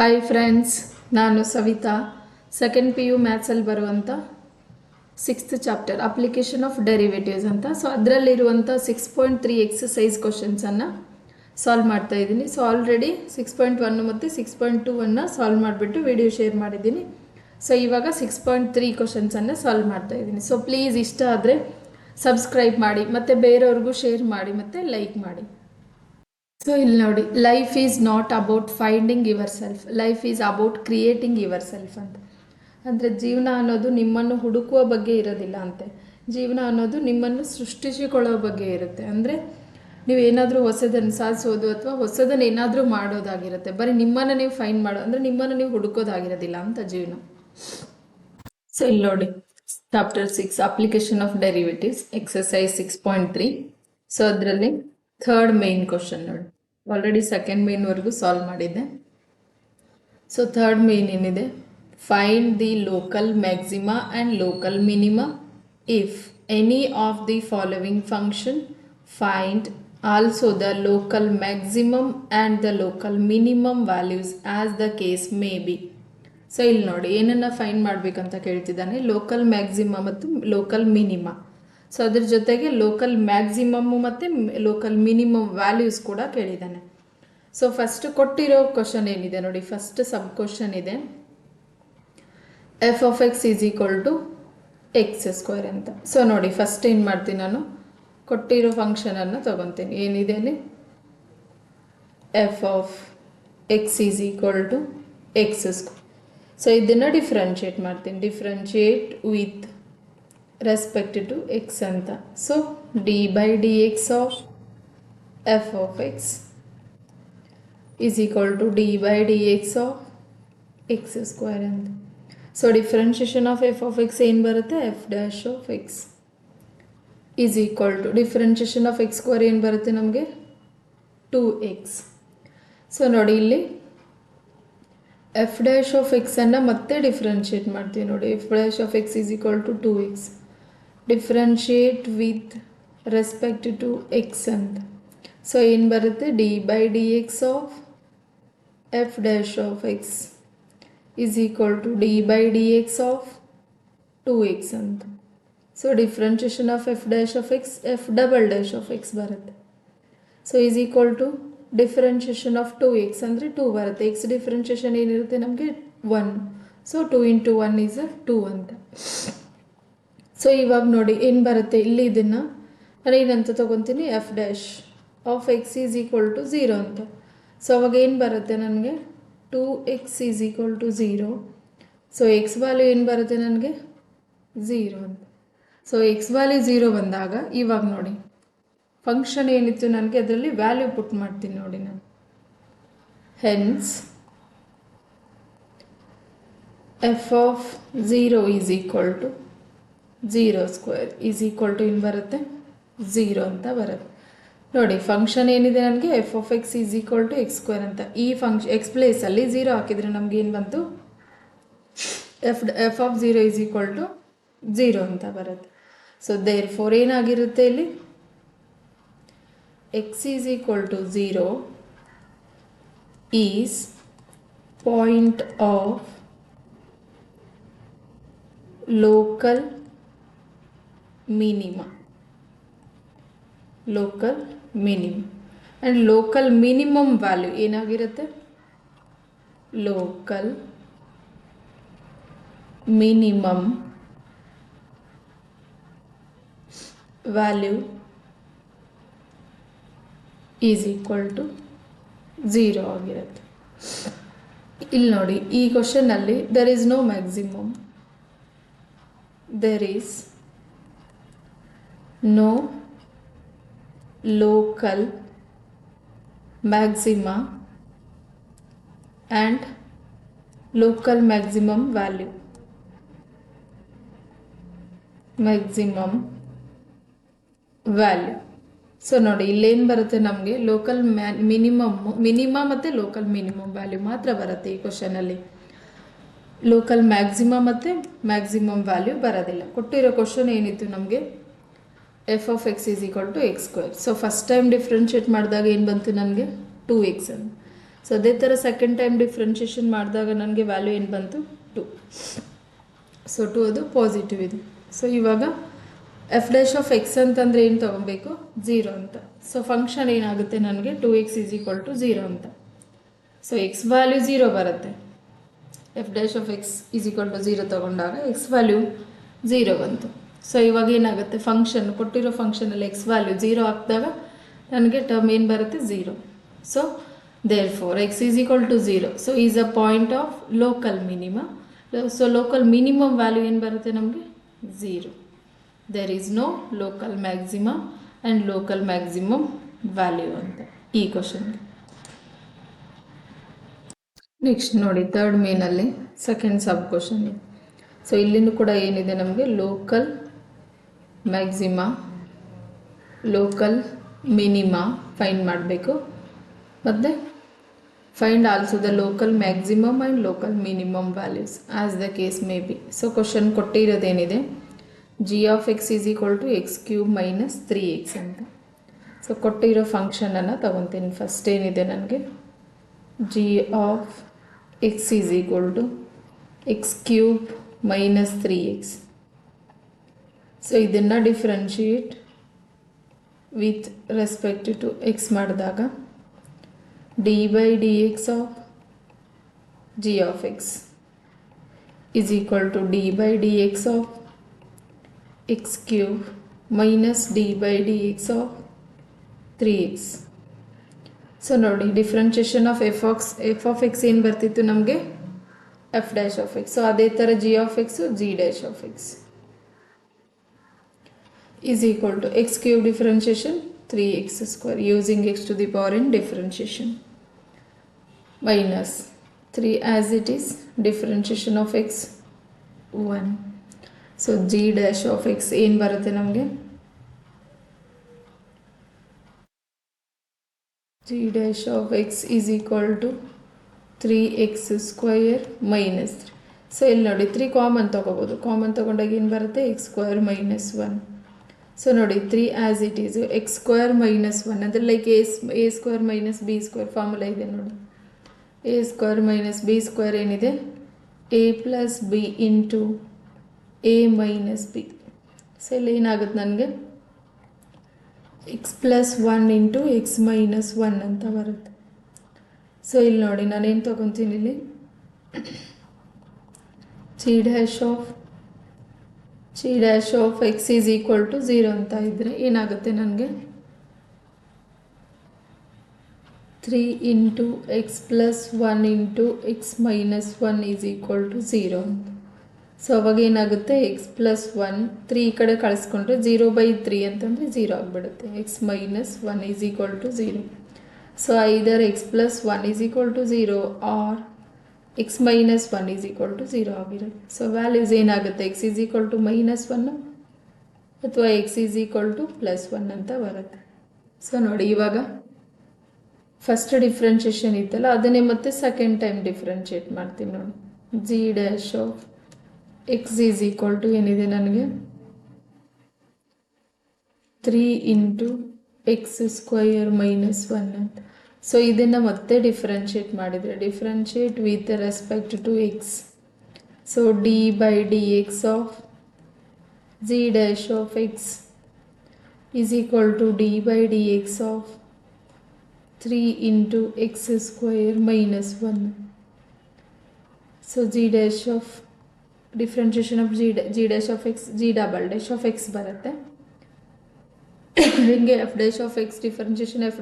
Hi friends, ನಾನು Savita. Second PU ಮ್ಯಾಥ್ಸಲ್ಲಿ ಬರುವಂಥ 6th chapter application of derivatives ಅಂತ. ಸೊ ಅದರಲ್ಲಿರುವಂಥ 6.3 ಎಕ್ಸಸೈಸ್ ಕ್ವಶನ್ಸನ್ನು ಸಾಲ್ವ್ ಮಾಡ್ತಾ ಇದ್ದೀನಿ. ಸೊ ಆಲ್ರೆಡಿ 6.1 ಮತ್ತು 6.2 ಸಾಲ್ವ್ ಮಾಡಿಬಿಟ್ಟು ವಿಡಿಯೋ ಶೇರ್ ಮಾಡಿದ್ದೀನಿ. ಸೊ ಇವಾಗ 6.3 ಕ್ವಶನ್ಸನ್ನು ಸಾಲ್ವ್ ಮಾಡ್ತಾ ಇದ್ದೀನಿ. ಸೊ ಪ್ಲೀಸ್ ಇಷ್ಟ ಆದರೆ ಸಬ್ಸ್ಕ್ರೈಬ್ ಮಾಡಿ ಮತ್ತು ಬೇರೆಯವ್ರಿಗೂ ಶೇರ್ ಮಾಡಿ ಮತ್ತು ಲೈಕ್ ಮಾಡಿ. ಸೊ ಇಲ್ಲಿ ನೋಡಿ, life is not about finding your self, life is about creating your self ಅಂತ. ಅಂದರೆ ಜೀವನ ಅನ್ನೋದು ನಿಮ್ಮನ್ನು ಹುಡುಕುವ ಬಗ್ಗೆ ಇರೋದಿಲ್ಲ ಅಂತೆ. ಜೀವನ ಅನ್ನೋದು ನಿಮ್ಮನ್ನು ಸೃಷ್ಟಿಸಿಕೊಳ್ಳೋ ಬಗ್ಗೆ ಇರುತ್ತೆ. ಅಂದರೆ ನೀವೇನಾದರೂ ಹೊಸದನ್ನು ಸಾಧಿಸೋದು ಅಥವಾ ಹೊಸದನ್ನು ಏನಾದರೂ ಮಾಡೋದಾಗಿರುತ್ತೆ. ಬರೀ ನಿಮ್ಮನ್ನು ನೀವು ಫೈಂಡ್ ಮಾಡೋ ಅಂದರೆ ನಿಮ್ಮನ್ನು ನೀವು ಹುಡುಕೋದಾಗಿರೋದಿಲ್ಲ ಅಂತ ಜೀವನ. ಸೊ ಇಲ್ಲಿ ನೋಡಿ, chapter 6 application of derivatives exercise 6.3. So ಅದರಲ್ಲಿ ಥರ್ಡ್ ಮೇನ್ ಕ್ವಶನ್ ನೋಡಿ, ಆಲ್ರೆಡಿ ಸೆಕೆಂಡ್ ಮೇನ್ವರೆಗೂ ಸಾಲ್ವ್ ಮಾಡಿದ್ದೆ. ಸೊ ಥರ್ಡ್ ಮೇನ್ ಏನಿದೆ, find the local maxima and local minima if any of the following function find also the local maximum and the local minimum values as the case may be. So ಇಲ್ಲಿ ನೋಡಿ, ಏನನ್ನು find ಮಾಡಬೇಕಂತ ಕೇಳ್ತಿದ್ದಾನೆ, local maxima ಮತ್ತು local minima. So ಅದ್ರ ಜೊತೆಗೆ local maximum ಮತ್ತು local minimum values ಕೂಡ ಕೇಳಿದ್ದಾನೆ. ಸೊ ಫಸ್ಟ್ ಕೊಟ್ಟಿರೋ ಕ್ವಶನ್ ಏನಿದೆ ನೋಡಿ, ಫಸ್ಟ್ ಸಬ್ ಕ್ವಶನ್ ಇದೆ f of x is equal to x square ಅಂತ. ಸೊ ನೋಡಿ, ಫಸ್ಟ್ ಏನು ಮಾಡ್ತೀನಿ, ನಾನು ಕೊಟ್ಟಿರೋ ಫಂಕ್ಷನನ್ನು ತೊಗೊತೀನಿ. ಏನಿದೆ ಅಲ್ಲಿ, f of x is equal to x square. So ಇದನ್ನು ಡಿಫ್ರೆನ್ಷಿಯೇಟ್ ಮಾಡ್ತೀನಿ, differentiate with respect to x ಅಂತ. So d by d x of f of x is equal to d by d x of x square ಅಂತ. So differentiation of f of x ಏನು ಬರುತ್ತೆ, f dash of x is equal to differentiation of x square ಏನು ಬರುತ್ತೆ ನಮಗೆ, 2x. So ನೋಡಿ, ಇಲ್ಲಿ f dash of ಎಕ್ಸನ್ನು ಮತ್ತೆ ಡಿಫ್ರೆನ್ಷಿಯೇಟ್ ಮಾಡ್ತೀವಿ ನೋಡಿ, f dash of x is equal to 2x. Differentiate with respect to x ಅಂತ. ಸೊ ಏನು ಬರುತ್ತೆ, d by d x of f dash of x is equal to d by d x of 2x ಅಂತ. So differentiation of f dash of x f double dash of x ಬರುತ್ತೆ. So is equal to differentiation of 2x ಅಂದರೆ 2 ಬರುತ್ತೆ. X differentiation ಏನಿರುತ್ತೆ ನಮಗೆ 1. So 2 into 1 is 2 ಅಂತ. So ಇವಾಗ ನೋಡಿ ಏನು ಬರುತ್ತೆ, ಇಲ್ಲಿ ಇದನ್ನು ನಾನು ಏನಂತ ತೊಗೊತೀನಿ, f dash of x is equal to 0 ಅಂತ. ಸೊ ಅವಾಗ ಏನು ಬರುತ್ತೆ ನನಗೆ, 2x is equal to 0. So x value ಏನು ಬರುತ್ತೆ ನನಗೆ, 0 ಅಂತ. ಸೊ ಎಕ್ಸ್ ವ್ಯಾಲ್ಯೂ 0 ಬಂದಾಗ ಇವಾಗ ನೋಡಿ, ಫಂಕ್ಷನ್ ಏನಿತ್ತು ನನಗೆ ಅದರಲ್ಲಿ ವ್ಯಾಲ್ಯೂ ಪುಟ್ ಮಾಡ್ತೀನಿ ನೋಡಿ ನಾನು. Hence f of 0 is equal to 0 square is equal to ಏನು ಬರುತ್ತೆ, 0 ಅಂತ ಬರುತ್ತೆ. ನೋಡಿ, ಫಂಕ್ಷನ್ ಏನಿದೆ ನನಗೆ f of x is equal to x square ಅಂತ. ಈ ಎಕ್ಸ್ ಪ್ಲೇಸಲ್ಲಿ 0 ಹಾಕಿದರೆ ನಮ್ಗೆ ಏನು ಬಂತು, f of 0 is equal to 0 ಅಂತ ಬರುತ್ತೆ. ಸೊ ದೇರ್ ಫೋರ್ ಏನಾಗಿರುತ್ತೆ ಇಲ್ಲಿ, x is equal to 0 is point of local minima, local minimum. And local minimum value ಏನಾಗಿರುತ್ತೆ, local minimum value is equal to 0 ಆಗಿರುತ್ತೆ. ಇಲ್ಲಿ ನೋಡಿ, ಈ ಕ್ವಶನ್ನಲ್ಲಿ there is no maximum, there is no local maxima and local maximum value. Maximum value. So ನೋಡಿ, ಇಲ್ಲೇನು ಬರುತ್ತೆ ನಮಗೆ, ಲೋಕಲ್ ಮಿನಿಮಮ್ ಮತ್ತು ಲೋಕಲ್ ಮಿನಿಮಮ್ ವ್ಯಾಲ್ಯೂ ಮಾತ್ರ ಬರುತ್ತೆ ಈ ಕ್ವಶನಲ್ಲಿ. ಲೋಕಲ್ ಮ್ಯಾಕ್ಸಿಮಾ ಮತ್ತು ಮ್ಯಾಕ್ಸಿಮಮ್ ವ್ಯಾಲ್ಯೂ ಬರೋದಿಲ್ಲ. ಕೊಟ್ಟಿರೋ ಕ್ವಶನ್ ಏನಿತ್ತು ನಮಗೆ, f of x is equal to x square. So first time differentiate ಮಾಡಿದಾಗ ಏನು ಬಂತು ನನಗೆ, 2x ಅಂತ. ಸೊ ಅದೇ ಥರ ಸೆಕೆಂಡ್ ಟೈಮ್ ಡಿಫ್ರೆನ್ಷಿಯೇಷನ್ ಮಾಡಿದಾಗ ನನಗೆ ವ್ಯಾಲ್ಯೂ ಏನು ಬಂತು 2. ಸೊ 2 ಅದು ಪಾಸಿಟಿವ್ ಇದೆ. ಸೊ ಇವಾಗ ಎಫ್ ಡ್ಯಾಶ್ ಆಫ್ ಎಕ್ಸ್ ಅಂತಂದರೆ ಏನು ತೊಗೊಬೇಕು, 0 ಅಂತ. ಸೊ ಫಂಕ್ಷನ್ ಏನಾಗುತ್ತೆ ನನಗೆ 2x = 0 ಅಂತ. ಸೊ ಎಕ್ಸ್ ವ್ಯಾಲ್ಯೂ 0 ಬರುತ್ತೆ. ಎಫ್ ಡ್ಯಾಶ್ ಆಫ್ ಎಕ್ಸ್ = 0 ತೊಗೊಂಡಾಗ ಎಕ್ಸ್ ವ್ಯಾಲ್ಯೂ 0 ಬಂತು. ಸೊ ಇವಾಗ ಏನಾಗುತ್ತೆ, ಫಂಕ್ಷನ್ ಕೊಟ್ಟಿರೋ ಫಂಕ್ಷನಲ್ಲಿ ಎಕ್ಸ್ ವ್ಯಾಲ್ಯೂ 0 ಹಾಕಿದಾಗ ನನಗೆ ಟರ್ಮ್ ಏನು ಬರುತ್ತೆ, 0. So therefore x = 0. So is a point of local minima. So local minimum value ಏನು ಬರುತ್ತೆ ನಮಗೆ, 0. There is no local maximum and local maximum value ಅಂತ ಈ ಕ್ವಶನ್ಗೆ. ನೆಕ್ಸ್ಟ್ ನೋಡಿ ಥರ್ಡ್ ಮೇನಲ್ಲಿ ಸೆಕೆಂಡ್ ಸಬ್ ಕ್ವಶನ್. ಸೊ ಇಲ್ಲಿಂದ ಕೂಡ ಏನಿದೆ ನಮಗೆ local maxima local minima find ಮಾಡಬೇಕು. ಮತ್ತು find also the local maximum and local minimum values as the case may be. So question ಕೊಟ್ಟಿರೋದೇನಿದೆ, g of x = x³ - 3x ಅಂತ. So ಕೊಟ್ಟಿರೋ ಫಂಕ್ಷನನ್ನು ತಗೊತೀನಿ. ಫಸ್ಟ್ ಏನಿದೆ ನನಗೆ g of x = x³ - 3x. So ಇದನ್ನು differentiate with respect to x ಮಾಡಿದಾಗ d/dx of g of x = d/dx of x³ - d/dx of 3x. So ನೋಡಿ differentiation of f of x ಏನು ಬರ್ತಿತ್ತು ನಮಗೆ, f dash of x. So ಅದೇ ಥರ g of x g dash of x = x³ differentiation 3x² using x to the power in differentiation minus 3 as it is differentiation of x 1. So g dash of x ಏನು ಬರುತ್ತೆ ನಮಗೆ, g dash of x = 3x² - 3. So ಇಲ್ಲಿ ನೋಡಿ 3 common ತೊಗೋಬೋದು. Common ತೊಗೊಂಡಾಗ ಏನು ಬರುತ್ತೆ, x² - 1. So ನೋಡಿ 3 ಆ್ಯಸ್ ಇಟ್ ಈಸು x² - 1 ಅಂದರೆ ಲೈಕ್ a² - b² ಫಾರ್ಮುಲಾ ಇದೆ ನೋಡಿ. a² - b² ಏನಿದೆ, a + b × a - b. So ಇಲ್ಲಿ ಏನಾಗುತ್ತೆ ನನಗೆ x + 1 × x - 1 ಅಂತ ಬರುತ್ತೆ. ಸೊ ಇಲ್ಲಿ ನೋಡಿ ನಾನೇನು ತೊಗೊತೀನಿ, ಇಲ್ಲಿ g ಡ್ಯಾಶ್ ಆಫ್ ಎಕ್ಸ್ = 0 ಅಂತ ಇದ್ದರೆ ಏನಾಗುತ್ತೆ ನನಗೆ 3 × x + 1 × x - 1 = 0 ಅಂತ. ಸೊ ಅವಾಗ ಏನಾಗುತ್ತೆ, x + 1 3 ಈ ಕಡೆ ಕಳಿಸ್ಕೊಂಡ್ರೆ 0/3 ಅಂತಂದರೆ 0 ಆಗಿಬಿಡುತ್ತೆ. x - 1 = 0. So either x + 1 = 0 or x - 1 = 0 ಆಗಿರುತ್ತೆ. ಸೊ ವ್ಯಾಲ್ಯೂಸ್ ಏನಾಗುತ್ತೆ, x = -1 ಅಥವಾ x = +1 ಅಂತ ಬರುತ್ತೆ. ಸೊ ನೋಡಿ ಇವಾಗ ಫಸ್ಟ್ ಡಿಫ್ರೆನ್ಷಿಯೇಷನ್ ಇತ್ತಲ್ಲ ಅದನ್ನೇ ಮತ್ತೆ ಸೆಕೆಂಡ್ ಟೈಮ್ ಡಿಫ್ರೆನ್ಷಿಯೇಟ್ ಮಾಡ್ತೀನಿ ನೋಡಿ. g ಡ್ಯಾಶ್ ಆಫ್ ಎಕ್ಸ್ ಏನಿದೆ ನನಗೆ 3 × x² - 1 ಅಂತ. ಸೊ ಇದನ್ನು ಮತ್ತೆ ಡಿಫ್ರೆನ್ಷಿಯೇಟ್ ಮಾಡಿದರೆ differentiate with respect to x. So d/dx of g dash of x = d/dx of 3 × x² - 1. So g dash of differentiation of g dash of x g" of x ಬರುತ್ತೆ. ಹಿಂಗೆ f dash of x differentiation f"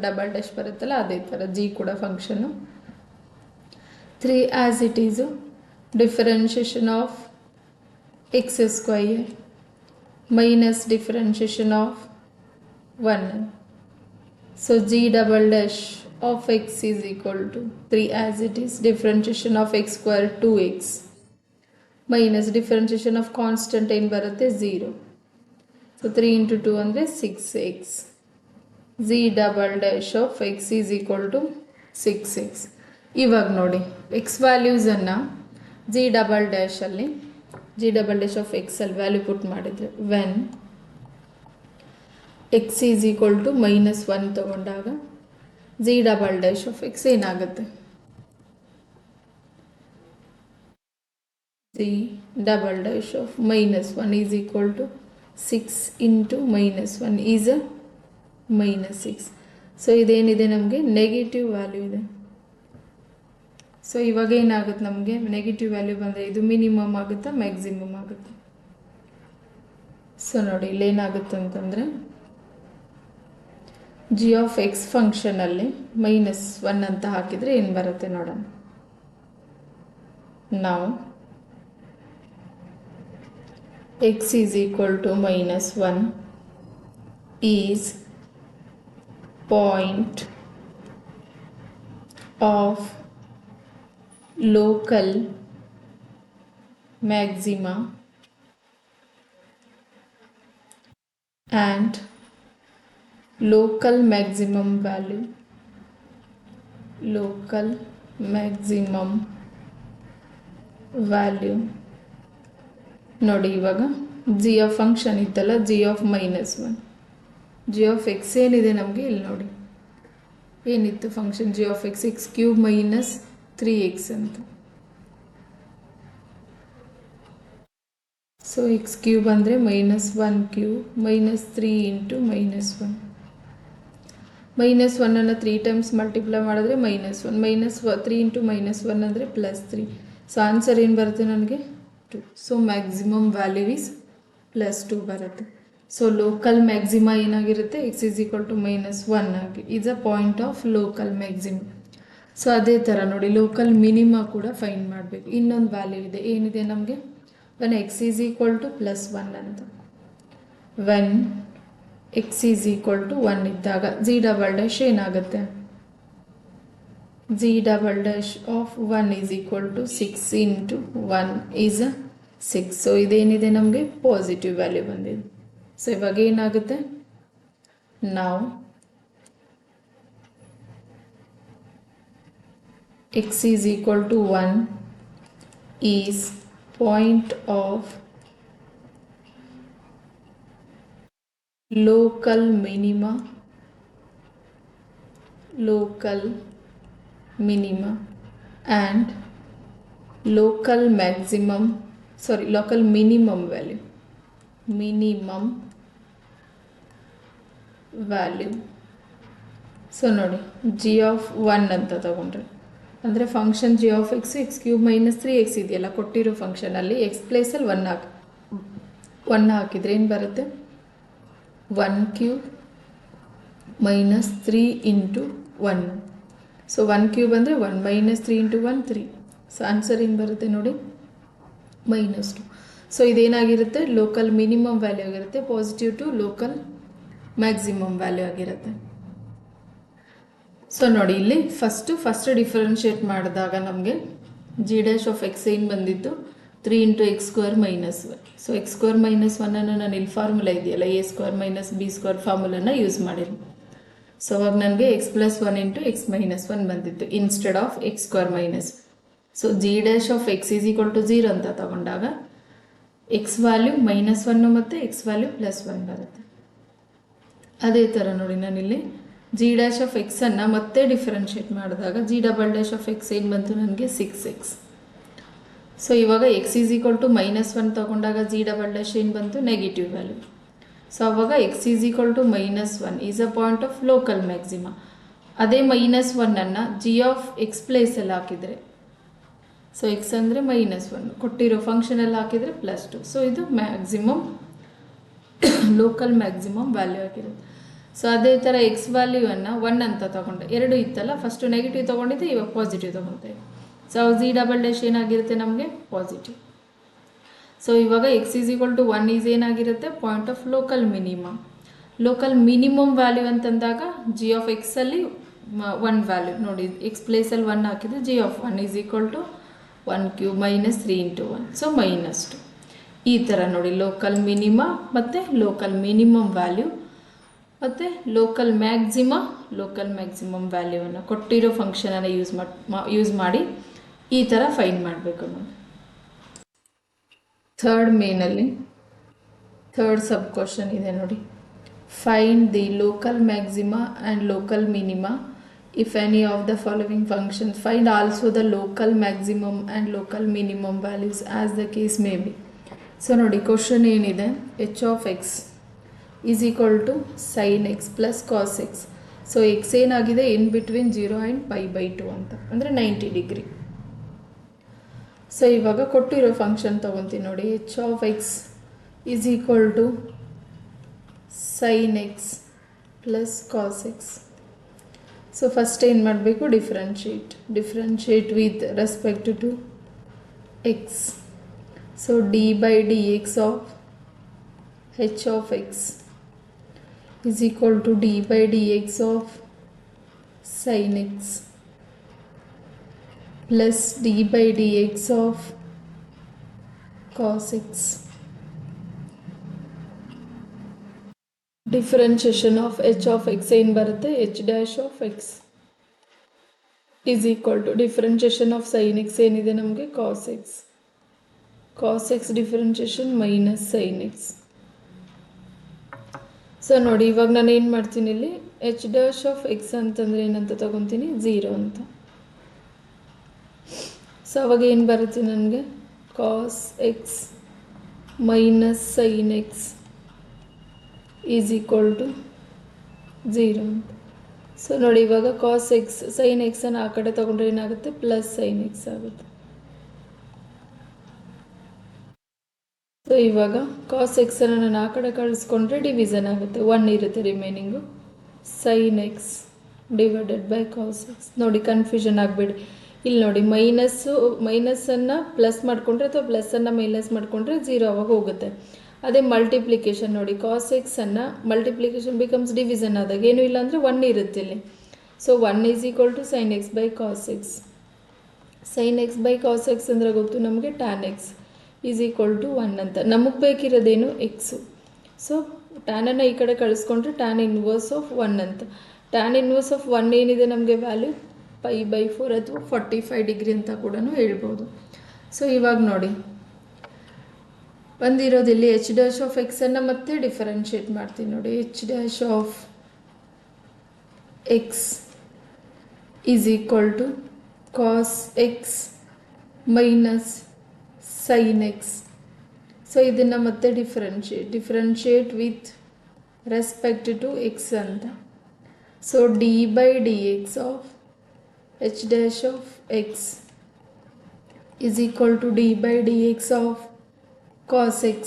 ಬರುತ್ತಲ್ಲ ಅದೇ ಥರ g ಕೂಡ function 3 as it is differentiation of x² minus differentiation of 1. So g" of x = 3 as it is differentiation of x² 2x minus differentiation of constant ಏನು ಬರುತ್ತೆ 0. So 3 × 2 ಅಂದರೆ 6x. g" of x = 6x. ಇವಾಗ ನೋಡಿ X ವ್ಯಾಲ್ಯೂಸನ್ನು g" of ಎಕ್ಸಲ್ಲಿ value ಪುಟ್ ಮಾಡಿದರೆ when x = -1 ತೊಗೊಂಡಾಗ g" of x ಏನಾಗುತ್ತೆ, the double dash of minus 1 is equal to 6 into minus 1 is a minus 6. So ಇದೇನಿದೆ ನಮಗೆ ನೆಗೆಟಿವ್ ವ್ಯಾಲ್ಯೂ ಇದೆ. So ಇವಾಗ ಏನಾಗುತ್ತೆ ನಮಗೆ ನೆಗೆಟಿವ್ ವ್ಯಾಲ್ಯೂ ಬಂದರೆ ಇದು ಮಿನಿಮಮ್ ಆಗುತ್ತಾ ಮ್ಯಾಕ್ಸಿಮಮ್ ಆಗುತ್ತೆ. ಸೊ ನೋಡಿ ಇಲ್ಲೇನಾಗುತ್ತೆ ಅಂತಂದರೆ ಜಿ ಆಫ್ ಎಕ್ಸ್ ಫಂಕ್ಷನಲ್ಲಿ ಮೈನಸ್ 1 ಅಂತ ಹಾಕಿದರೆ ಏನು ಬರುತ್ತೆ ನೋಡೋಣ. ನಾವು x is equal to minus 1 is point of local maxima and local maximum value. Local maximum value ನೋಡಿ ಇವಾಗ ಜಿ ಆಫ್ ಫಂಕ್ಷನ್ ಇತ್ತಲ್ಲ G of minus 1 g of x ಏನಿದೆ ನಮಗೆ ಇಲ್ಲಿ ನೋಡಿ ಏನಿತ್ತು function g of X X cube minus 3x ಅಂತ. So X cube ಅಂದರೆ minus 1 cube minus 3 into minus 1. Minus 1 3 times multiply ಮಾಡಿದ್ರೆ ಮೈನಸ್ 1 ಮೈನಸ್ 3 ಇಂಟು ಮೈನಸ್ 1 ಅಂದರೆ ಪ್ಲಸ್ 3. ಸೊ ಆನ್ಸರ್ ಏನು ಬರುತ್ತೆ ನನಗೆ 2. So maximum value is plus 2 ಬರುತ್ತೆ. So local maxima ಏನಾಗಿರುತ್ತೆ x is equal to minus 1 ಆಗಿ is a point of local maximum. So ಅದೇ ಥರ ನೋಡಿ ಲೋಕಲ್ ಮಿನಿಮಾ ಕೂಡ ಫೈಂಡ್ ಮಾಡಬೇಕು. ಇನ್ನೊಂದು ವ್ಯಾಲ್ಯೂ ಇದೆ ಏನಿದೆ ನಮಗೆ when x is equal to plus 1 ಅಂತ. When x is equal to 1 ಇದ್ದಾಗ ಜಿ ಡಬಲ್ ಡ್ಯಾಶ್ ಏನಾಗುತ್ತೆ g double dash of 1 is equal to 6 into 1 is 6. So ಇದೇನಿದೆ ನಮಗೆ ಪಾಸಿಟಿವ್ ವ್ಯಾಲ್ಯೂ ಬಂದಿದೆ. ಸೊ ಇವಾಗ ಏನಾಗುತ್ತೆ ನಾವು x is equal to 1 is point of local minima and local minimum value. So ನೋಡಿ g of 1 ಅಂತ ತಗೊಂಡ್ರೆ ಅಂದರೆ function g of X X cube minus 3x ಇದೆಯಲ್ಲ ಕೊಟ್ಟಿರೋ ಫಂಕ್ಷನಲ್ಲಿ ಎಕ್ಸ್ ಪ್ಲೇಸಲ್ಲಿ 1 ಹಾಕಿದರೆ ಏನು ಬರುತ್ತೆ 1 cube minus 3 into 1. So 1 cube ಅಂದರೆ 1 ಮೈನಸ್ 3 ಇಂಟು 1 3. ಸೊ ಆನ್ಸರ್ ಏನು ಬರುತ್ತೆ ನೋಡಿ ಮೈನಸ್ 2. ಸೊ ಇದೇನಾಗಿರುತ್ತೆ ಲೋಕಲ್ ಮಿನಿಮಮ್ ವ್ಯಾಲ್ಯೂ ಆಗಿರುತ್ತೆ positive two local maximum value ಆಗಿರುತ್ತೆ. ಸೊ ನೋಡಿ ಇಲ್ಲಿ ಫಸ್ಟ್ ಡಿಫ್ರೆನ್ಷಿಯೇಟ್ ಮಾಡಿದಾಗ ನಮಗೆ ಜಿ ಡ್ಯಾಶ್ ಆಫ್ ಎಕ್ಸ್ ಏನು ಬಂದಿತ್ತು 3 into x square minus 1. So x square minus 1 ನಾನು ಇಲ್ಲಿ ಫಾರ್ಮುಲಾ ಇದೆಯಲ್ಲ a square minus b square ಫಾರ್ಮುಲಾನ ಯೂಸ್ ಮಾಡಿರಿ. ಸೊ ಅವಾಗ ನನಗೆ x plus 1 into x minus 1 ಬಂದಿತ್ತು instead of x square minus. So g dash of x is equal to 0 ಅಂತ ತಗೊಂಡಾಗ ಎಕ್ಸ್ ವ್ಯಾಲ್ಯೂ ಮೈನಸ್ 1 ಮತ್ತು ಎಕ್ಸ್ ವ್ಯಾಲ್ಯೂ ಪ್ಲಸ್ 1 ಬರುತ್ತೆ. ಅದೇ ಥರ ನೋಡಿ ನಾನಿಲ್ಲಿ ಜಿ ಡ್ಯಾಶ್ ಆಫ್ ಎಕ್ಸನ್ನು ಮತ್ತೆ ಡಿಫ್ರೆನ್ಷಿಯೇಟ್ ಮಾಡಿದಾಗ g double dash of x ಏನು ಬಂತು ನನಗೆ 6x. ಸೊ ಇವಾಗ x is equal to minus 1 ತೊಗೊಂಡಾಗ ಜಿ ಡಬಲ್ ಡ್ಯಾಶ್ ಏನು ಬಂತು ನೆಗೆಟಿವ್ ವ್ಯಾಲ್ಯೂ. ಸೊ ಅವಾಗ x is equal to minus 1 is a point of local maxima. ಅದೇ ಮೈನಸ್ 1 ಜಿ ಆಫ್ ಎಕ್ಸ್ ಪ್ಲೇಸಲ್ಲಿ ಹಾಕಿದರೆ ಸೊ ಎಕ್ಸ್ ಅಂದರೆ ಮೈನಸ್ 1 ಕೊಟ್ಟಿರೋ ಫಂಕ್ಷನಲ್ಲಿ ಹಾಕಿದರೆ ಪ್ಲಸ್ 2. ಸೊ ಇದು ಮ್ಯಾಕ್ಸಿಮಮ್ ಲೋಕಲ್ ಮ್ಯಾಕ್ಸಿಮಮ್ ವ್ಯಾಲ್ಯೂ ಆಗಿರುತ್ತೆ. ಸೊ ಅದೇ ಥರ ಎಕ್ಸ್ ವ್ಯಾಲ್ಯೂವನ್ನು 1 ಅಂತ ತೊಗೊಂಡೆ 2 ಇತ್ತಲ್ಲ ಫಸ್ಟು ನೆಗೆಟಿವ್ ತೊಗೊಂಡಿದ್ದೆ ಇವಾಗ ಪಾಸಿಟಿವ್ ತೊಗೊತೇವೆ. ಸೊ ಜಿ ಡಬಲ್ ಡ್ಯಾಶ್ ಏನಾಗಿರುತ್ತೆ ನಮಗೆ ಪಾಸಿಟಿವ್. ಸೊ ಇವಾಗ x is equal to 1 is ಏನಾಗಿರುತ್ತೆ point of local minimum value ಅಂತಂದಾಗ ಜಿ ಆಫ್ ಎಕ್ಸಲ್ಲಿ 1 ವ್ಯಾಲ್ಯೂ ನೋಡಿ ಎಕ್ಸ್ ಪ್ಲೇಸಲ್ಲಿ 1 ಹಾಕಿದರೆ g of 1 is equal to 1 cube minus 3 into 1. So minus 2. ಈ ಥರ ನೋಡಿ ಲೋಕಲ್ ಮಿನಿಮಾ ಮತ್ತು ಲೋಕಲ್ ಮಿನಿಮಮ್ ವ್ಯಾಲ್ಯೂ ಮತ್ತು ಲೋಕಲ್ ಮ್ಯಾಕ್ಸಿಮಮ್ ವ್ಯಾಲ್ಯೂವನ್ನು ಕೊಟ್ಟಿರೋ ಫಂಕ್ಷನನ್ನು ಯೂಸ್ ಮಾಡಿ ಈ ಥರ ಫೈಂಡ್ ಮಾಡಬೇಕು ನೋಡಿ. ಥರ್ಡ್ ಮೇನಲ್ಲಿ ಥರ್ಡ್ ಸಬ್ ಕ್ವಶನ್ ಇದೆ ನೋಡಿ. Find the local maxima and local minima if any of the following functions, find also the local maximum and local minimum values as the case may be. So ನೋಡಿ question ಏನಿದೆ, h of x is equal to sine x plus cos x. So x ಏನಾಗಿದೆ in between 0 and π/2 ಅಂತ, ಅಂದರೆ 90 degree. So ಇವಾಗ ಕೊಟ್ಟಿರೋ function ತೊಗೊತೀನಿ ನೋಡಿ, h of x is equal to sine x plus cos x. So first ಏನು ಮಾಡಬೇಕು, differentiate with respect to x. So d by d x of h of x is equal to d by d x of sine x plus d by d x of cos x. Differentiation of h of x ಏನು ಬರುತ್ತೆ, h dash of x is equal to differentiation of sine x ಏನಿದೆ ನಮಗೆ cos x, cos x differentiation minus sine x. So ನೋಡಿ ಇವಾಗ ನಾನು ಏನು ಮಾಡ್ತೀನಿ, ಇಲ್ಲಿ ಎಚ್ ಡ್ಯಾಶ್ ಆಫ್ ಎಕ್ಸ್ ಅಂತಂದರೆ ಏನಂತ ತಗೊತೀನಿ, 0 ಅಂತ. ಸೊ ಅವಾಗ ಏನು ಬರುತ್ತೆ ನನಗೆ, cos x minus sine x is equal to 0 ಅಂತ. ಸೊ ನೋಡಿ ಇವಾಗ ಕಾಸ್ ಎಕ್ಸ್ ಸೈನ್ ಎಕ್ಸನ್ನು ಆ ಕಡೆ ತಗೊಂಡ್ರೆ ಏನಾಗುತ್ತೆ, ಪ್ಲಸ್ ಸೈನ್ ಎಕ್ಸ್ ಆಗುತ್ತೆ. ಸೊ ಇವಾಗ ಕಾಸ್ ಎಕ್ಸನ್ನು ನಾನು ಆ ಕಡೆ ಕಳಿಸ್ಕೊಂಡ್ರೆ ಡಿವಿಷನ್ ಆಗುತ್ತೆ, 1 ಇರುತ್ತೆ remaining, sine x divided by cos x. ನೋಡಿ ಕನ್ಫ್ಯೂಷನ್ ಆಗಬೇಡಿ, ಇಲ್ಲಿ ನೋಡಿ ಮೈನಸ್ಸನ್ನು ಪ್ಲಸ್ ಮಾಡಿಕೊಂಡ್ರೆ ಅಥವಾ ಪ್ಲಸ್ಸನ್ನು ಮೈನಸ್ ಮಾಡಿಕೊಂಡ್ರೆ 0 ಆವಾಗ ಹೋಗುತ್ತೆ. ಅದೇ ಮಲ್ಟಿಪ್ಲಿಕೇಶನ್ ನೋಡಿ, ಕಾಸ್ ಎಕ್ಸನ್ನು ಮಲ್ಟಿಪ್ಲಿಕೇಶನ್ ಬಿಕಮ್ಸ್ ಡಿವಿಷನ್ ಆದಾಗ ಏನೂ ಇಲ್ಲ ಅಂದರೆ 1 ಇರುತ್ತೆ ಇಲ್ಲಿ. So 1 is equal to sine x by cos x. Sine x by cos x ಅಂದರೆ ಗೊತ್ತು ನಮಗೆ, tan x is equal to 1 ಅಂತ. ನಮಗೆ ಬೇಕಿರೋದೇನು, ಎಕ್ಸು. ಸೊ ಟ್ಯಾನನ್ನು ಈ ಕಡೆ ಕಳಿಸ್ಕೊಂಡ್ರೆ ಟ್ಯಾನ್ ಇನ್ವರ್ಸ್ ಆಫ್ 1 ಅಂತ. ಟ್ಯಾನ್ ಇನ್ವರ್ಸ್ ಆಫ್ 1 ಏನಿದೆ ನಮಗೆ ವ್ಯಾಲ್ಯೂ π/4 ಅಥವಾ 45 ಡಿಗ್ರಿ ಅಂತ ಕೂಡ ಹೇಳ್ಬೋದು. ಸೊ ಇವಾಗ ನೋಡಿ ಬಂದಿರೋದಿಲ್ಲಿ ಎಚ್ ಡ್ಯಾಶ್ ಆಫ್ ಎಕ್ಸನ್ನು ಮತ್ತೆ ಡಿಫರೆನ್ಷಿಯೇಟ್ ಮಾಡ್ತೀನಿ ನೋಡಿ, h dash of x is equal to cos x minus sine x. So ಇದನ್ನು ಮತ್ತೆ differentiate with respect to x ಅಂತ. So d by d x of h dash of x is equal to d by d x of cos x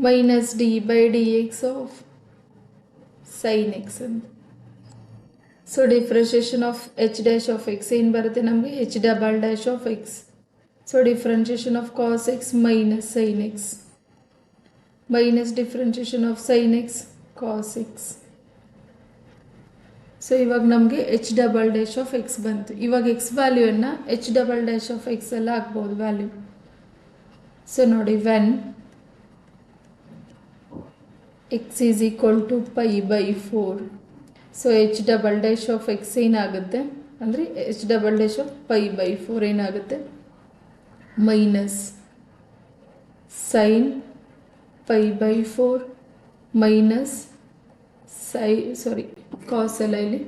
minus d by dx of sin x ಅಂತ. So differentiation of h dash of x ಏನು ಬರುತ್ತೆ ನಮಗೆ, h double dash of x. So differentiation of cos x minus sine x minus differentiation of sine x cos x. So ಇವಾಗ ನಮಗೆ h double dash of x ಬಂತು. ಇವಾಗ x ವ್ಯಾಲ್ಯೂವನ್ನು h double dash of x ಎಲ್ಲ ಹಾಕ್ಬೋದು value. So ನೋಡಿ when x is equal to π/4, so h double dash of x ಏನಾಗುತ್ತೆ ಅಂದರೆ ಎಚ್ ಡಬಲ್ ಡ್ಯಾಶ್ ಆಫ್ π/4 ಏನಾಗುತ್ತೆ, ಮೈನಸ್ ಸೈನ್ π/4 ಮೈನಸ್ ಕಾಸ್ ಎಲ್ಲ ಇಲ್ಲಿ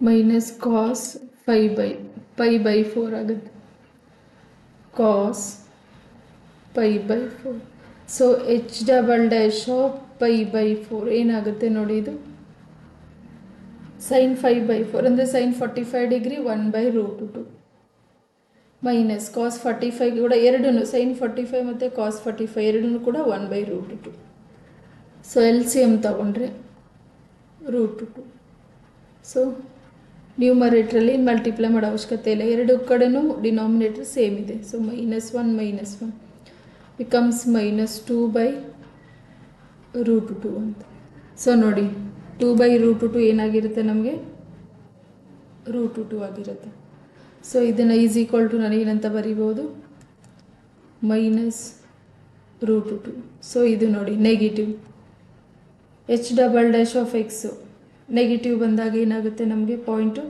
ಮೈನಸ್ ಕಾಸ್ π/4 ಆಗುತ್ತೆ, cos π/4. So h double dash of π/4 ಏನಾಗುತ್ತೆ ನೋಡಿ, ಇದು ಸೈನ್ 5/4 ಅಂದರೆ ಸೈನ್ 45 ಡಿಗ್ರಿ 1/√2 ಮೈನಸ್ ಕಾಸ್ 45 ಕೂಡ ಎರಡೂ ಸೈನ್ 45 ಮತ್ತು ಕಾಸ್ 45 ಎರಡೂ ಕೂಡ 1/√2. ಸೊ ಎಲ್ ಸಿ ಎಮ್ ತಗೊಂಡ್ರೆ √2. ಸೊ ನ್ಯೂಮರೇಟ್ರಲ್ಲಿ ಮಲ್ಟಿಪ್ಲೈ ಮಾಡೋ ಅವಶ್ಯಕತೆ ಇಲ್ಲ, ಎರಡು ಕಡೆನೂ ಡಿನಾಮಿನೇಟರ್ ಸೇಮ್ ಇದೆ. ಸೊ -1 ಬಿಕಮ್ಸ್ -2/√2 ಅಂತ. ಸೊ ನೋಡಿ 2/√2 ಏನಾಗಿರುತ್ತೆ ನಮಗೆ, √2 ಆಗಿರುತ್ತೆ. ಸೊ ಇದನ್ನು ಈಸ್ ಈಕ್ವಲ್ ಟು ನಾನು ಏನಂತ ಬರೀಬೋದು, -√2. ಸೊ ಇದು ನೋಡಿ negative, h double dash of x negative ಬಂದಾಗ ಏನಾಗುತ್ತೆ ನಮಗೆ, ಪಾಯಿಂಟು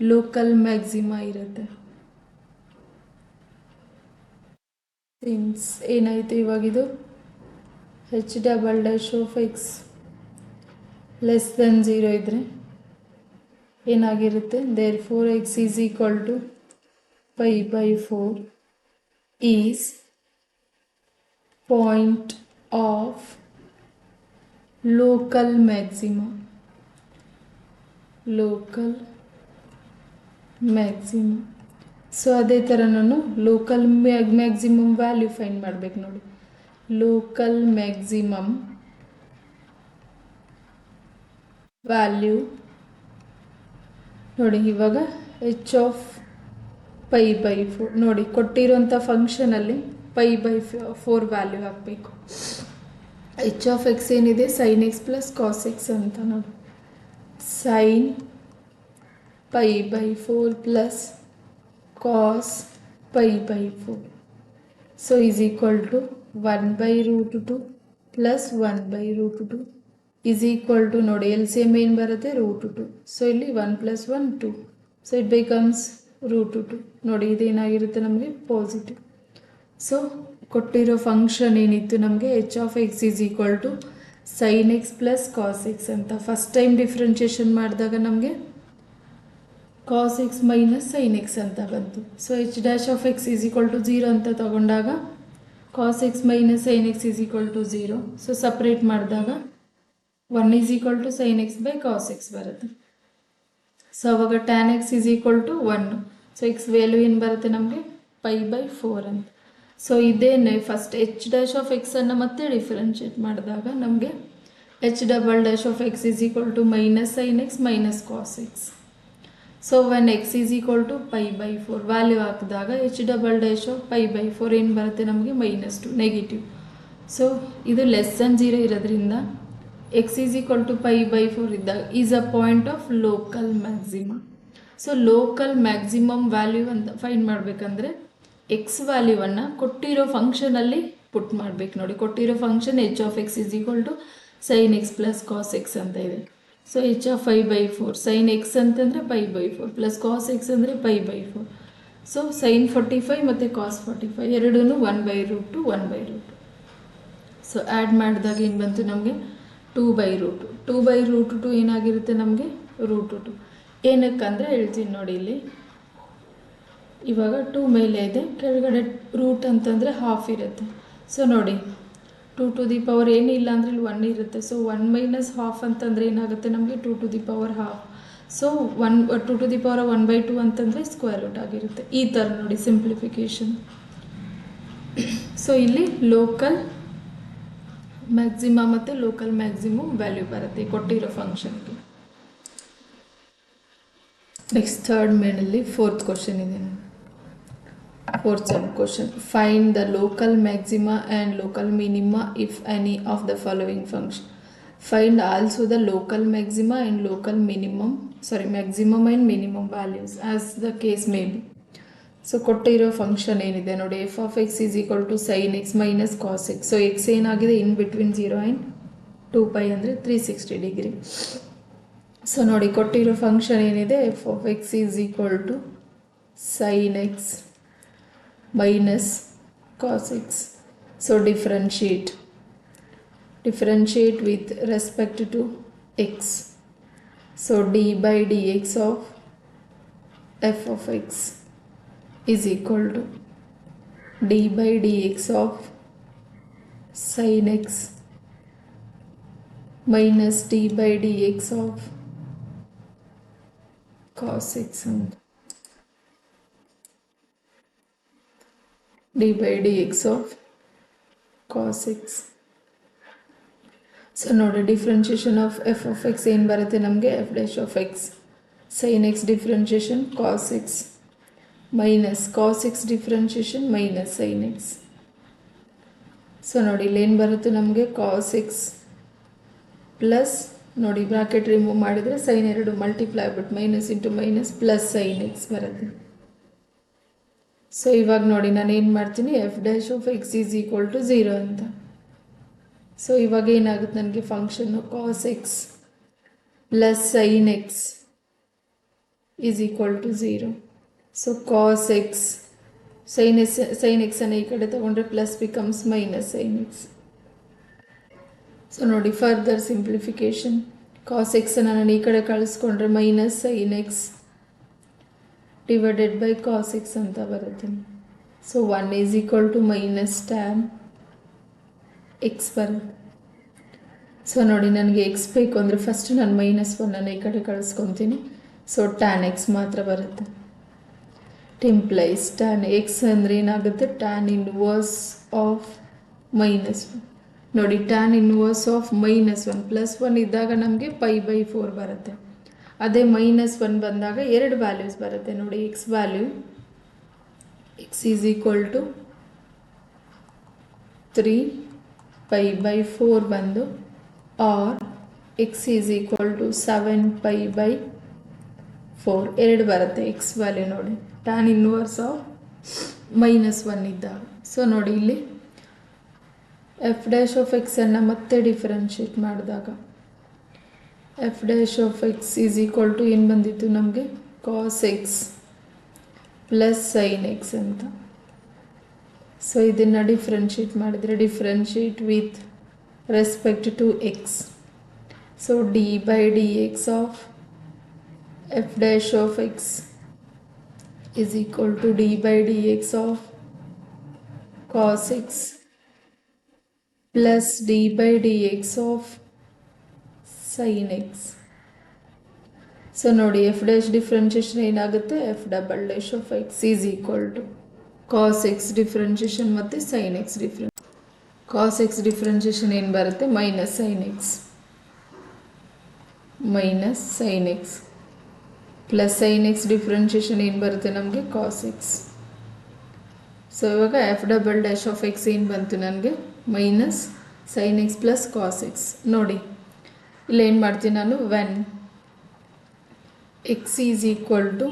ಲೋಕಲ್ ಮ್ಯಾಕ್ಸಿಮಾ ಇರುತ್ತೆ. ಸಿನ್ಸ್ ಏನಾಯಿತು ಇವಾಗಿದು h double dash of x less than 0 ಇದ್ದರೆ ಏನಾಗಿರುತ್ತೆ, therefore x is equal to pi by 4 is point of local maximum. So ಅದೇ ಥರ ನಾನು ಲೋಕಲ್ ಮ್ಯಾಕ್ಸಿಮಮ್ ವ್ಯಾಲ್ಯೂ ಫೈಂಡ್ ಮಾಡಬೇಕು ನೋಡಿ. ಲೋಕಲ್ ಮ್ಯಾಕ್ಸಿಮಮ್ ವ್ಯಾಲ್ಯೂ ನೋಡಿ, ಇವಾಗ ಎಚ್ ಆಫ್ ಪೈ ಬೈ 4 ನೋಡಿ, ಕೊಟ್ಟಿರೋಂಥ ಫಂಕ್ಷನಲ್ಲಿ ಪೈ ಬೈ 4 ವ್ಯಾಲ್ಯೂ ಹಾಕಬೇಕು. ಎಚ್ ಆಫ್ ಎಕ್ಸ್ ಏನಿದೆ sine x plus cos x ಅಂತ ನೋಡಿ. Sine pi by 4 plus cos pi by 4 so is equal to 1 by root 2 plus 1 by root 2 is equal to ನೋಡಿ L C M ಏನು ಬರುತ್ತೆ root 2. So ಇಲ್ಲಿ 1 plus 1 2 so it becomes root 2 ನೋಡಿ, ಇದೇನಾಗಿರುತ್ತೆ ನಮಗೆ positive. So ಕೊಟ್ಟಿರೋ function ಏನಿತ್ತು ನಮಗೆ h of x is equal to sine x plus cos x ಅಂತ. ಫಸ್ಟ್ ಟೈಮ್ ಡಿಫ್ರೆನ್ಷಿಯೇಷನ್ ಮಾಡಿದಾಗ ನಮಗೆ cos x minus sine x ಅಂತ ಬಂತು. So h dash of x is equal to 0 ಅಂತ ತಗೊಂಡಾಗ cos x minus sine x is equal to 0. So separate ಮಾಡಿದಾಗ 1 is equal to sine x by cos x ಬರುತ್ತೆ. So ಅವಾಗ tan x is equal to 1. So x value ಏನು ಬರುತ್ತೆ ನಮಗೆ pi by 4 ಅಂತ. So ಇದೇನೆ ಫಸ್ಟ್ ಎಚ್ ಡ್ಯಾಶ್ ಆಫ್ ಎಕ್ಸನ್ನು ಮತ್ತೆ ಡಿಫ್ರೆನ್ಷಿಯೇಟ್ ಮಾಡಿದಾಗ ನಮಗೆ h double dash of x is equal to minus sine x minus cos x. So when x is equal to pi by 4 value ಹಾಕಿದಾಗ h double dash of pi by 4 ಏನು ಬರುತ್ತೆ ನಮಗೆ -2 negative. So ಇದು less than 0 ಇರೋದ್ರಿಂದ x is equal to pi by 4 ಇದ್ದಾಗ is a point of local maximum. So local maximum value ಅಂತ find ಮಾಡಬೇಕಂದ್ರೆ x ವ್ಯಾಲ್ಯೂವನ್ನು ಕೊಟ್ಟಿರೋ ಫಂಕ್ಷನಲ್ಲಿ ಪುಟ್ ಮಾಡಬೇಕು ನೋಡಿ. ಕೊಟ್ಟಿರೋ function h of x is equal to sine x plus cos x ಅಂತ ಇದೆ. So h of pi by 4 sine x ಅಂತಂದರೆ pi by 4 plus cos x ಅಂದರೆ ಪೈ ಬೈ 4. ಸೊ ಸೈನ್ 45 ಮತ್ತು ಕಾಸ್ 45 ಎರಡೂ 1 by root 2 1 by root 2. So add ಮಾಡಿದಾಗ ಏನು ಬಂತು ನಮಗೆ 2 ಬೈ ರೂಟ್ 2 ಬೈ ರೂಟ್ 2 ಏನಾಗಿರುತ್ತೆ ನಮಗೆ ರೂಟ್ 2. ಏನಕ್ಕಂದರೆ ಹೇಳ್ತೀನಿ ನೋಡಿ, ಇಲ್ಲಿ ಇವಾಗ 2 ಮೇಲೆ ಇದೆ, ಕೆಳಗಡೆ ರೂಟ್ ಅಂತಂದರೆ ಹಾಫ್ ಇರುತ್ತೆ. ಸೊ ನೋಡಿ 2 ಟು ದಿ ಪವರ್ ಏನಿಲ್ಲ ಅಂದರೆ ಇಲ್ಲಿ 1 ಇರುತ್ತೆ. ಸೊ 1 ಮೈನಸ್ ಹಾಫ್ ಅಂತಂದರೆ ಏನಾಗುತ್ತೆ ನಮಗೆ 2 to the power half. So 2 to the power 1 by 2 ಅಂತಂದರೆ ಸ್ಕ್ವೇರ್ ರೂಟ್ ಆಗಿರುತ್ತೆ. ಈ ಥರ ನೋಡಿ ಸಿಂಪ್ಲಿಫಿಕೇಶನ್. ಸೊ ಇಲ್ಲಿ ಲೋಕಲ್ ಮ್ಯಾಕ್ಸಿಮಮ್ ಮತ್ತು ಲೋಕಲ್ ಮ್ಯಾಕ್ಸಿಮಮ್ ವ್ಯಾಲ್ಯೂ ಬರುತ್ತೆ ಕೊಟ್ಟಿರೋ ಫಂಕ್ಷನ್ಗೆ. ನೆಕ್ಸ್ಟ್ ಥರ್ಡ್ ಮೇನಲ್ಲಿ ಫೋರ್ತ್ ಕ್ವಶನ್ ಇದೆ. Fourth sub question, find the local maxima and local minima if any of the following function. Find also the local maxima and local minimum, maximum and minimum values as the case may be. So ಕೊಟ್ಟಿರೋ function ಏನಿದೆ ನೋಡಿ, f of x is equal to sine x minus cos x. So x ಏನಾಗಿದೆ in between 0 and 2π ಅಂದರೆ 360 degree. So ನೋಡಿ ಕೊಟ್ಟಿರೋ function ಏನಿದೆ f of x is equal to sine x minus cos x. So differentiate with respect to x. So d by dx of f of x is equal to d by dx of sin x minus d by dx of cos x and d by dx of cos x. So ನೋಡಿ differentiation of f of x ಏನು ಬರುತ್ತೆ ನಮಗೆ f dash of x sine x differentiation cos x minus cos x differentiation minus sine x. So ನೋಡಿ ಇಲ್ಲೇನು ಬರುತ್ತೆ ನಮಗೆ cos x plus ನೋಡಿ bracket remove ಮಾಡಿದರೆ ಸೈನ್ 2 ಮಲ್ಟಿಪ್ಲೈ ಆಗ್ಬಿಟ್ಟು minus into minus plus sine x ಬರುತ್ತೆ. ಸೊ ಇವಾಗ ನೋಡಿ ನಾನು ಏನು ಮಾಡ್ತೀನಿ f dash of x is equal to 0 ಅಂತ. ಸೊ ಇವಾಗ ಏನಾಗುತ್ತೆ ನನಗೆ ಫಂಕ್ಷನ್ನು cos x plus sine x is equal to 0. So cos x sine ಎಕ್ಸನ್ನು ಈ ಕಡೆ ತೊಗೊಂಡ್ರೆ plus becomes minus sine x. So ನೋಡಿ ಫರ್ದರ್ ಸಿಂಪ್ಲಿಫಿಕೇಶನ್, ಕಾಸ್ ಎಕ್ಸನ್ನು ನಾನು ಈ ಕಡೆ ಕಳಿಸ್ಕೊಂಡ್ರೆ minus sine x divided by cos x ಅಂತ ಬರುತ್ತೆ. So 1 is equal to minus tan x ಬರುತ್ತೆ. ಸೊ ನೋಡಿ ನನಗೆ ಎಕ್ಸ್ ಬೇಕು ಅಂದರೆ ಫಸ್ಟ್ ನಾನು ಮೈನಸ್ ಒನ್ನನ್ನು ಈ ಕಡೆ ಕಳಿಸ್ಕೊತೀನಿ. ಸೊ ಟ್ಯಾನ್ ಎಕ್ಸ್ ಮಾತ್ರ ಬರುತ್ತೆ. ಇಂಪ್ಲೈಸ್ ಟ್ಯಾನ್ ಎಕ್ಸ್ ಅಂದರೆ ಏನಾಗುತ್ತೆ, tan inverse of minus one. ನೋಡಿ tan inverse of minus one plus one ಇದ್ದಾಗ ನಮಗೆ π/4 ಬರುತ್ತೆ. ಅದೇ ಮೈನಸ್ ಒನ್ ಬಂದಾಗ ಎರಡು ವ್ಯಾಲ್ಯೂಸ್ ಬರುತ್ತೆ. ನೋಡಿ x value x is equal to 3π/4 ಬಂದು or x is equal to 7π/4 ಎರಡು ಬರುತ್ತೆ ಎಕ್ಸ್ ವ್ಯಾಲ್ಯೂ. ನೋಡಿ tan inverse of minus one ಇದ್ದಾಗ. ಸೊ ನೋಡಿ ಇಲ್ಲಿ ಎಫ್ ಡ್ಯಾಶ್ ಆಫ್ ಎಕ್ಸನ್ನು ಮತ್ತೆ ಡಿಫ್ರೆನ್ಷಿಯೇಟ್ ಮಾಡಿದಾಗ f dash of x is equal to ಏನು ಬಂದಿತ್ತು ನಮಗೆ, cos x plus sine x ಅಂತ. ಸೊ ಇದನ್ನು ಡಿಫ್ರೆನ್ಷಿಯೇಟ್ ಮಾಡಿದರೆ differentiate with respect to x. So d/dx of f dash of x is equal to d/dx of cos x plus d/dx of sin x. So ನೋಡಿ f dash differentiation ಏನಾಗುತ್ತೆ, f double dash of x is equal to cos x differentiation ಮತ್ತು sine x cos x differentiation ಏನು ಬರುತ್ತೆ, minus sine x plus sine x differentiation ಏನು ಬರುತ್ತೆ ನಮಗೆ, cos x. So ಇವಾಗ f double dash of x ಏನು ಬಂತು ನನಗೆ, minus sine x plus cos x. ನೋಡಿ ಇಲ್ಲಿ ಏನು ಮಾಡ್ತೀನಿ ನಾನು, when x is equal to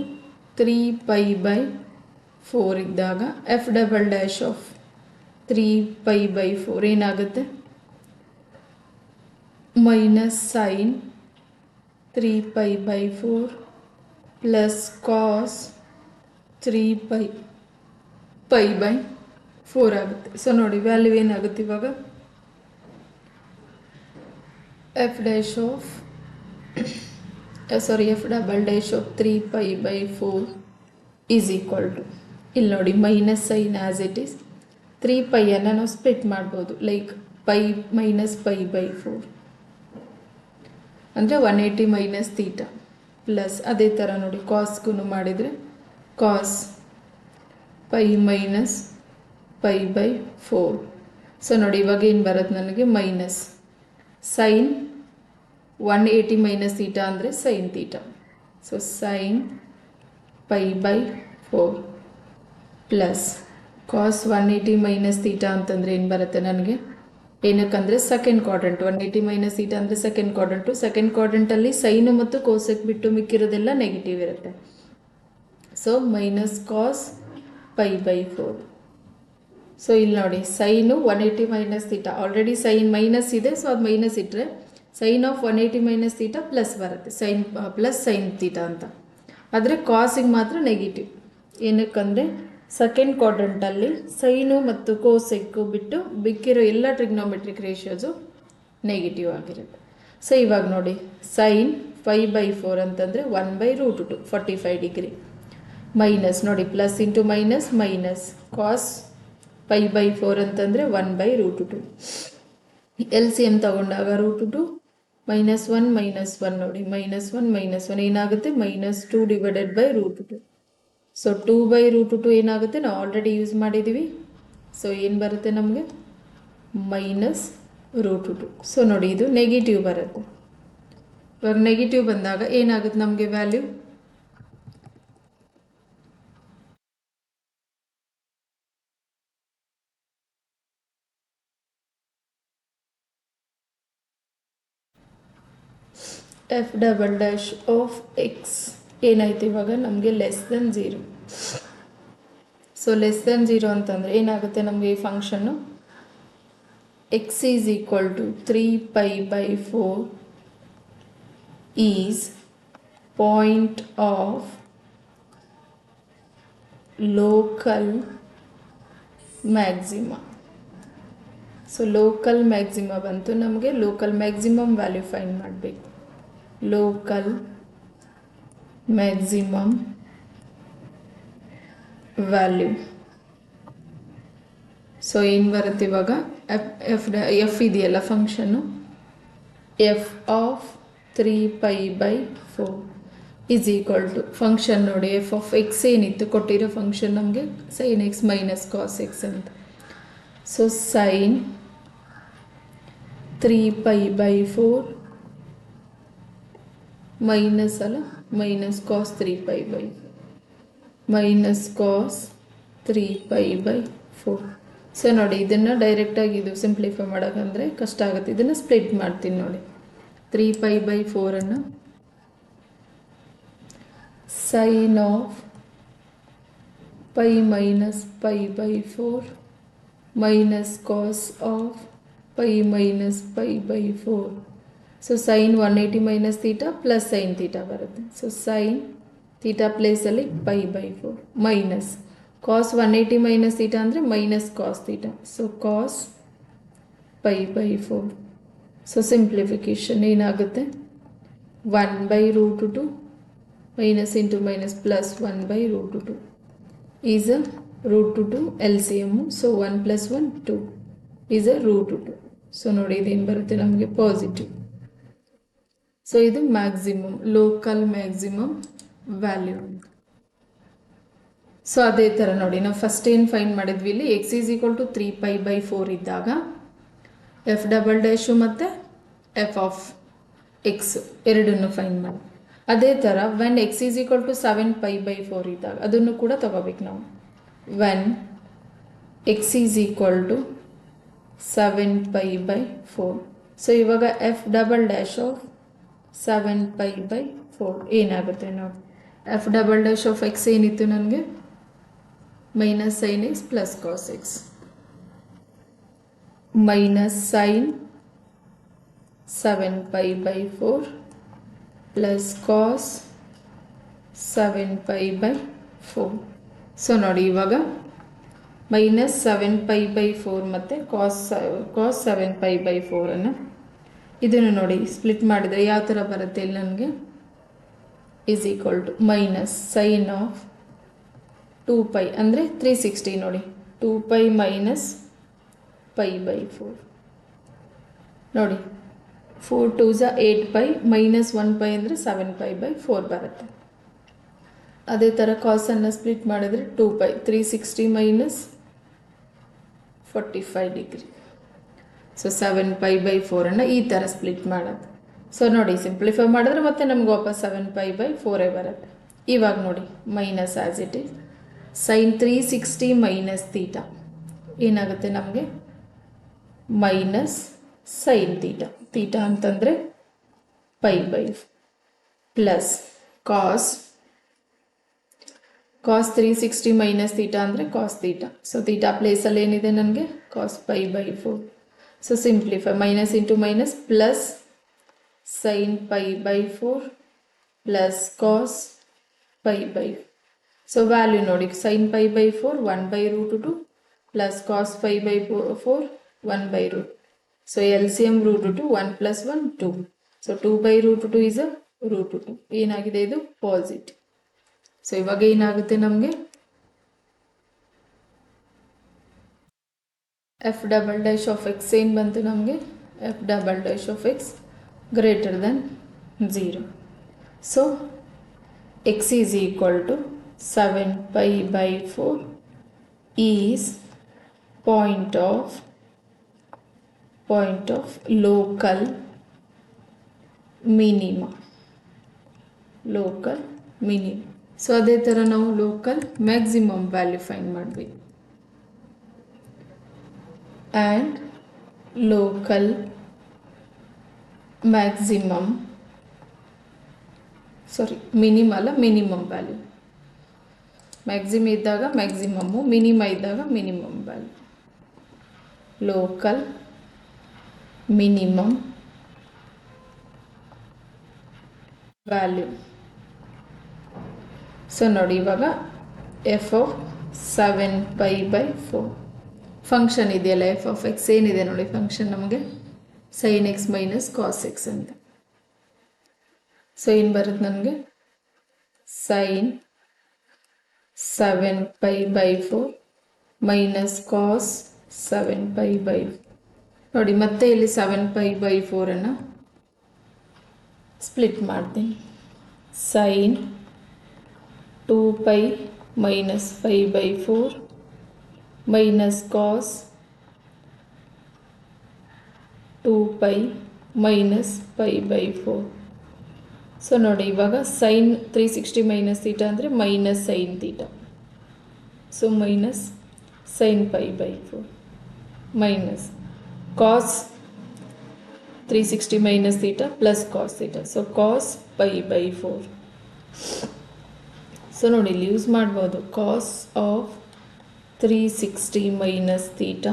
3π/4 ಇದ್ದಾಗ ಎಫ್ ಡಬಲ್ ಡ್ಯಾಶ್ ಆಫ್ 3π/4 ಏನಾಗುತ್ತೆ, ಮೈನಸ್ ಸೈನ್ 3π/4 ಪ್ಲಸ್ ಕಾಸ್ 3π/4 ಆಗುತ್ತೆ. ಸೊ ನೋಡಿ ವ್ಯಾಲ್ಯೂ ಏನಾಗುತ್ತೆ ಇವಾಗ, f double dash of 3π/4 is equal to, ಇಲ್ಲಿ ನೋಡಿ minus sine as it is 3πಯನ್ನು ನಾವು ಸ್ಪ್ಲಿಟ್ ಮಾಡ್ಬೋದು, ಲೈಕ್ π ಮೈನಸ್ π/4 ಅಂದರೆ 180 ಮೈನಸ್ ತೀಟಾ ಪ್ಲಸ್ ಅದೇ ಥರ ನೋಡಿ ಕಾಸ್ಗೂ ಮಾಡಿದರೆ ಕಾಸ್ π ಮೈನಸ್ π/4. ಸೊ ನೋಡಿ ಇವಾಗ ಏನು ಬರುತ್ತೆ ನನಗೆ, ಮೈನಸ್ ಸೈನ್ 180 ಮೈನಸ್ ತೀಟಾ ಅಂದರೆ sine theta. So sine π/4 plus cos 180 minus theta ಅಂತಂದರೆ ಏನು ಬರುತ್ತೆ ನನಗೆ, ಏನಕ್ಕಂದರೆ ಸೆಕೆಂಡ್ ಕ್ವಾಡ್ರಂಟ್ 180 ಮೈನಸ್ ತೀಟಾ ಅಂದರೆ ಸೆಕೆಂಡ್ ಕ್ವಾಡ್ರಂಟು. ಸೆಕೆಂಡ್ ಕ್ವಾಡ್ರಂಟಲ್ಲಿ ಸೈನು ಮತ್ತು ಕೋಸೆಕ್ ಬಿಟ್ಟು ಮಿಕ್ಕಿರೋದೆಲ್ಲ ನೆಗೆಟಿವ್ ಇರುತ್ತೆ. So minus cos π/4. ಸೊ ಇಲ್ಲಿ ನೋಡಿ sine 180 minus theta, already sine minus ಇದೆ, ಸೊ ಅದು ಮೈನಸ್ ಇಟ್ಟರೆ sine of 180 minus theta plus ಬರುತ್ತೆ, ಸೈನ್ ಪ್ಲಸ್ ಸೈನ್ ತೀಟಾ ಅಂತ. ಆದರೆ ಕಾಸಿಗೆ ಮಾತ್ರ ನೆಗೆಟಿವ್, ಏನಕ್ಕಂದರೆ ಸೆಕೆಂಡ್ ಕ್ವಾಡ್ರಂಟಲ್ಲಿ ಸೈನು ಮತ್ತು ಕೋಸೆಕ್ಕು ಬಿಟ್ಟು ಬಿಕ್ಕಿರೋ ಎಲ್ಲ ಟ್ರಿಗ್ನೋಮೆಟ್ರಿಕ್ ರೇಷಿಯೋಸು ನೆಗೆಟಿವ್ ಆಗಿರುತ್ತೆ. ಸೊ ಇವಾಗ ನೋಡಿ ಸೈನ್ 5/4 ಅಂತಂದರೆ 1/√2 45 ಡಿಗ್ರಿ ಮೈನಸ್ ನೋಡಿ plus into minus minus cos π/4 ಅಂತಂದರೆ 1/√2. ಎಲ್ ಸಿ ಎಮ್ ತಗೊಂಡಾಗ √2 -1 -1 ನೋಡಿ -1 ಏನಾಗುತ್ತೆ, -2 ಡಿವೈಡೆಡ್ ಬೈ √2. ಸೊ 2/√2 ಏನಾಗುತ್ತೆ, ನಾವು ಆಲ್ರೆಡಿ ಯೂಸ್ ಮಾಡಿದ್ದೀವಿ. ಸೊ ಏನು ಬರುತ್ತೆ ನಮಗೆ, -√2. ಸೊ ನೋಡಿ ಇದು ನೆಗೆಟಿವ್ ಬರುತ್ತೆ. ಇವಾಗ ನೆಗೆಟಿವ್ ಬಂದಾಗ ಏನಾಗುತ್ತೆ ನಮಗೆ value, F double dash of X ಏನಾಯ್ತು ಇವಾಗ ನಮಗೆ <0. ಸೊ <0 ಅಂತಂದರೆ ಏನಾಗುತ್ತೆ ನಮಗೆ ಈ ಫಂಕ್ಷನ್ನು, x is equal to 3π/4 is point of local maxima. So local maxima ಬಂತು, ನಮಗೆ ಲೋಕಲ್ ಮ್ಯಾಕ್ಸಿಮಮ್ ವ್ಯಾಲ್ಯೂ ಫೈಂಡ್ ಮಾಡಬೇಕು. Local maximum value. ಸೊ ಏನು ಬರುತ್ತೆ ಇವಾಗ, ಎಫ್ ಇದೆಯಲ್ಲ ಫಂಕ್ಷನ್ನು, f of 3π/4 is equal to function ನೋಡಿ, ಎಫ್ ಆಫ್ ಎಕ್ಸ್ ಏನಿತ್ತು ಕೊಟ್ಟಿರೋ ಫಂಕ್ಷನ್ ನಮಗೆ sine x minus cos x ಅಂತ. ಸೊ ಸೈನ್ 3π/4 ಮೈನಸ್ ಅಲ್ಲ minus cos 3π/4 minus cos 3π/4. So ನೋಡಿ ಇದನ್ನು ಡೈರೆಕ್ಟಾಗಿ ಇದು ಸಿಂಪ್ಲಿಫೈ ಮಾಡೋಕ್ಕಂದರೆ ಕಷ್ಟ ಆಗುತ್ತೆ, ಇದನ್ನು ಸ್ಪ್ಲಿಟ್ ಮಾಡ್ತೀನಿ ನೋಡಿ. 3π/4 sine of pi minus π/4 minus cos of pi minus π/4. So sine 180 minus theta plus sine theta ಬರುತ್ತೆ. ಸೊ ಸೈನ್ ತೀಟಾ ಪ್ಲೇಸಲ್ಲಿ π/4 ಮೈನಸ್ ಕಾಸ್ 180 ಮೈನಸ್ ತೀಟಾ ಅಂದರೆ minus cos theta. So cos π/4. So simplification ಏನಾಗುತ್ತೆ, 1/√2 minus into minus plus 1/√2 is a √2 LCM. So 1 + 1 2 is a √2. So ನೋಡಿ ಇದೇನು ಬರುತ್ತೆ ನಮಗೆ positive. So ಇದು maximum, local maximum value. So ಅದೇ ಥರ ನೋಡಿ ನಾವು ಫಸ್ಟ್ ಏನು ಫೈಂಡ್ ಮಾಡಿದ್ವಿ ಇಲ್ಲಿ, ಎಕ್ಸ್ ಈಸ್ ಈಕ್ವಲ್ ಟು 3π/4 ಇದ್ದಾಗ ಎಫ್ ಡಬಲ್ ಡ್ಯಾಶು ಮತ್ತು ಎಫ್ ಆಫ್ ಎಕ್ಸ್ ಎರಡನ್ನು ಫೈಂಡ್ ಮಾಡಿ. ಅದೇ ಥರ when x is equal to 7π/4 ಇದ್ದಾಗ ಅದನ್ನು ಕೂಡ ತಗೋಬೇಕು ನಾವು. When x is equal to 7π/4. So ಇವಾಗ ಎಫ್ ಡಬಲ್ ಡ್ಯಾಶ್ ಆಫ್ 7π/4 ಏನಾಗುತ್ತೆ ನೋಡಿ. F double dash of x ಏನಿತ್ತು ನನಗೆ minus sine x plus cos x minus sine 7π/4 plus cos 7π/4. So ನೋಡಿ ಇವಾಗ ಮೈನಸ್ 7π/4 ಮತ್ತು ಕಾಸ್ 7π/4 ಇದನ್ನು ನೋಡಿ ಸ್ಪ್ಲಿಟ್ ಮಾಡಿದರೆ ಯಾವ ಥರ ಬರುತ್ತೆ ಇಲ್ಲಿ ನನಗೆ, is equal to minus sine of 2π ಅಂದರೆ 360 ನೋಡಿ, 2π ಮೈನಸ್ π/4 ನೋಡಿ, 4 2s 8π ಮೈನಸ್ 1π ಅಂದರೆ 7π/4 ಬರುತ್ತೆ. ಅದೇ ಥರ ಕಾಸನ್ನು ಸ್ಪ್ಲಿಟ್ ಮಾಡಿದರೆ 2π 360 ಮೈನಸ್ 45 ಡಿಗ್ರಿ. ಸೊ 7π/4 ಈ ಥರ ಸ್ಪ್ಲಿಟ್ ಮಾಡೋದು. ಸೊ ನೋಡಿ ಸಿಂಪ್ಲಿಫೈ ಮಾಡಿದ್ರೆ ಮತ್ತೆ ನಮ್ಗೆ ವಾಪಸ್ 7π/4 ಬರುತ್ತೆ. ಇವಾಗ ನೋಡಿ minus as it is sine 360 minus theta ಏನಾಗುತ್ತೆ ನಮಗೆ ಮೈನಸ್ ಸೈನ್ ತೀಟಾ. ತೀಟಾ ಅಂತಂದರೆ π/4 ಪ್ಲಸ್ ಕಾಸ್ 360 ಮೈನಸ್ ತೀಟಾ ಅಂದರೆ ಕಾಸ್ ತೀಟಾ. ಸೊ ತೀಟಾ ಪ್ಲೇಸಲ್ಲಿ ಏನಿದೆ ನನಗೆ cos π/4. So simplify minus into minus plus sine π/4 plus cos π/4. So value ನೋಡಿ sine π/4 1/√2 plus cos π/4 1/√2. So LCM √2 1 + 1 2. So 2/√2 is a √2. ಏನಾಗಿದೆ ಇದು ಪಾಸಿಟಿವ್. ಸೊ ಇವಾಗ ಏನಾಗುತ್ತೆ ನಮಗೆ f double dash of x ಏನು ಬಂತು ನಮಗೆ, f double dash of x greater than 0. So x is equal to 7π/4 is point of local minimum. So ಅದೇ ಥರ ನಾವು ಲೋಕಲ್ ಮ್ಯಾಕ್ಸಿಮಮ್ ವ್ಯಾಲ್ಯೂ ಫೈಂಡ್ ಮಾಡಬೇಕು. And local maximum minimum value. Maxima ಇದ್ದಾಗ maximum, minima ಇದ್ದಾಗ minimum value. Local minimum value. So ನೋಡಿ ಇವಾಗ f of 7π/4 function ಇದೆಯಲ್ಲ f of x ಏನಿದೆ ನೋಡಿ ಫಂಕ್ಷನ್ ನಮಗೆ sine x minus cos x ಅಂತ. ಸೊ ಏನು ಬರುತ್ತೆ ನನಗೆ ಸೈನ್ 7π/4 ಮೈನಸ್ ಕಾಸ್ 7π/4. ನೋಡಿ ಮತ್ತೆ ಇಲ್ಲಿ 7π/4 ಸ್ಪ್ಲಿಟ್ ಮಾಡ್ತೀನಿ. Sine 2π minus 5/4 minus cos 2π minus 5/4. So ನೋಡಿ ಇವಾಗ ಸೈನ್ 360 ಮೈನಸ್ ಥೀಟಾ ಅಂದರೆ minus sine theta. So minus sine π/4 minus cos 360 minus theta plus cos theta. So cos π/4. So ನೋಡಿ ಇಲ್ಲಿ ಯೂಸ್ ಮಾಡ್ಬೋದು cos of 360 minus theta,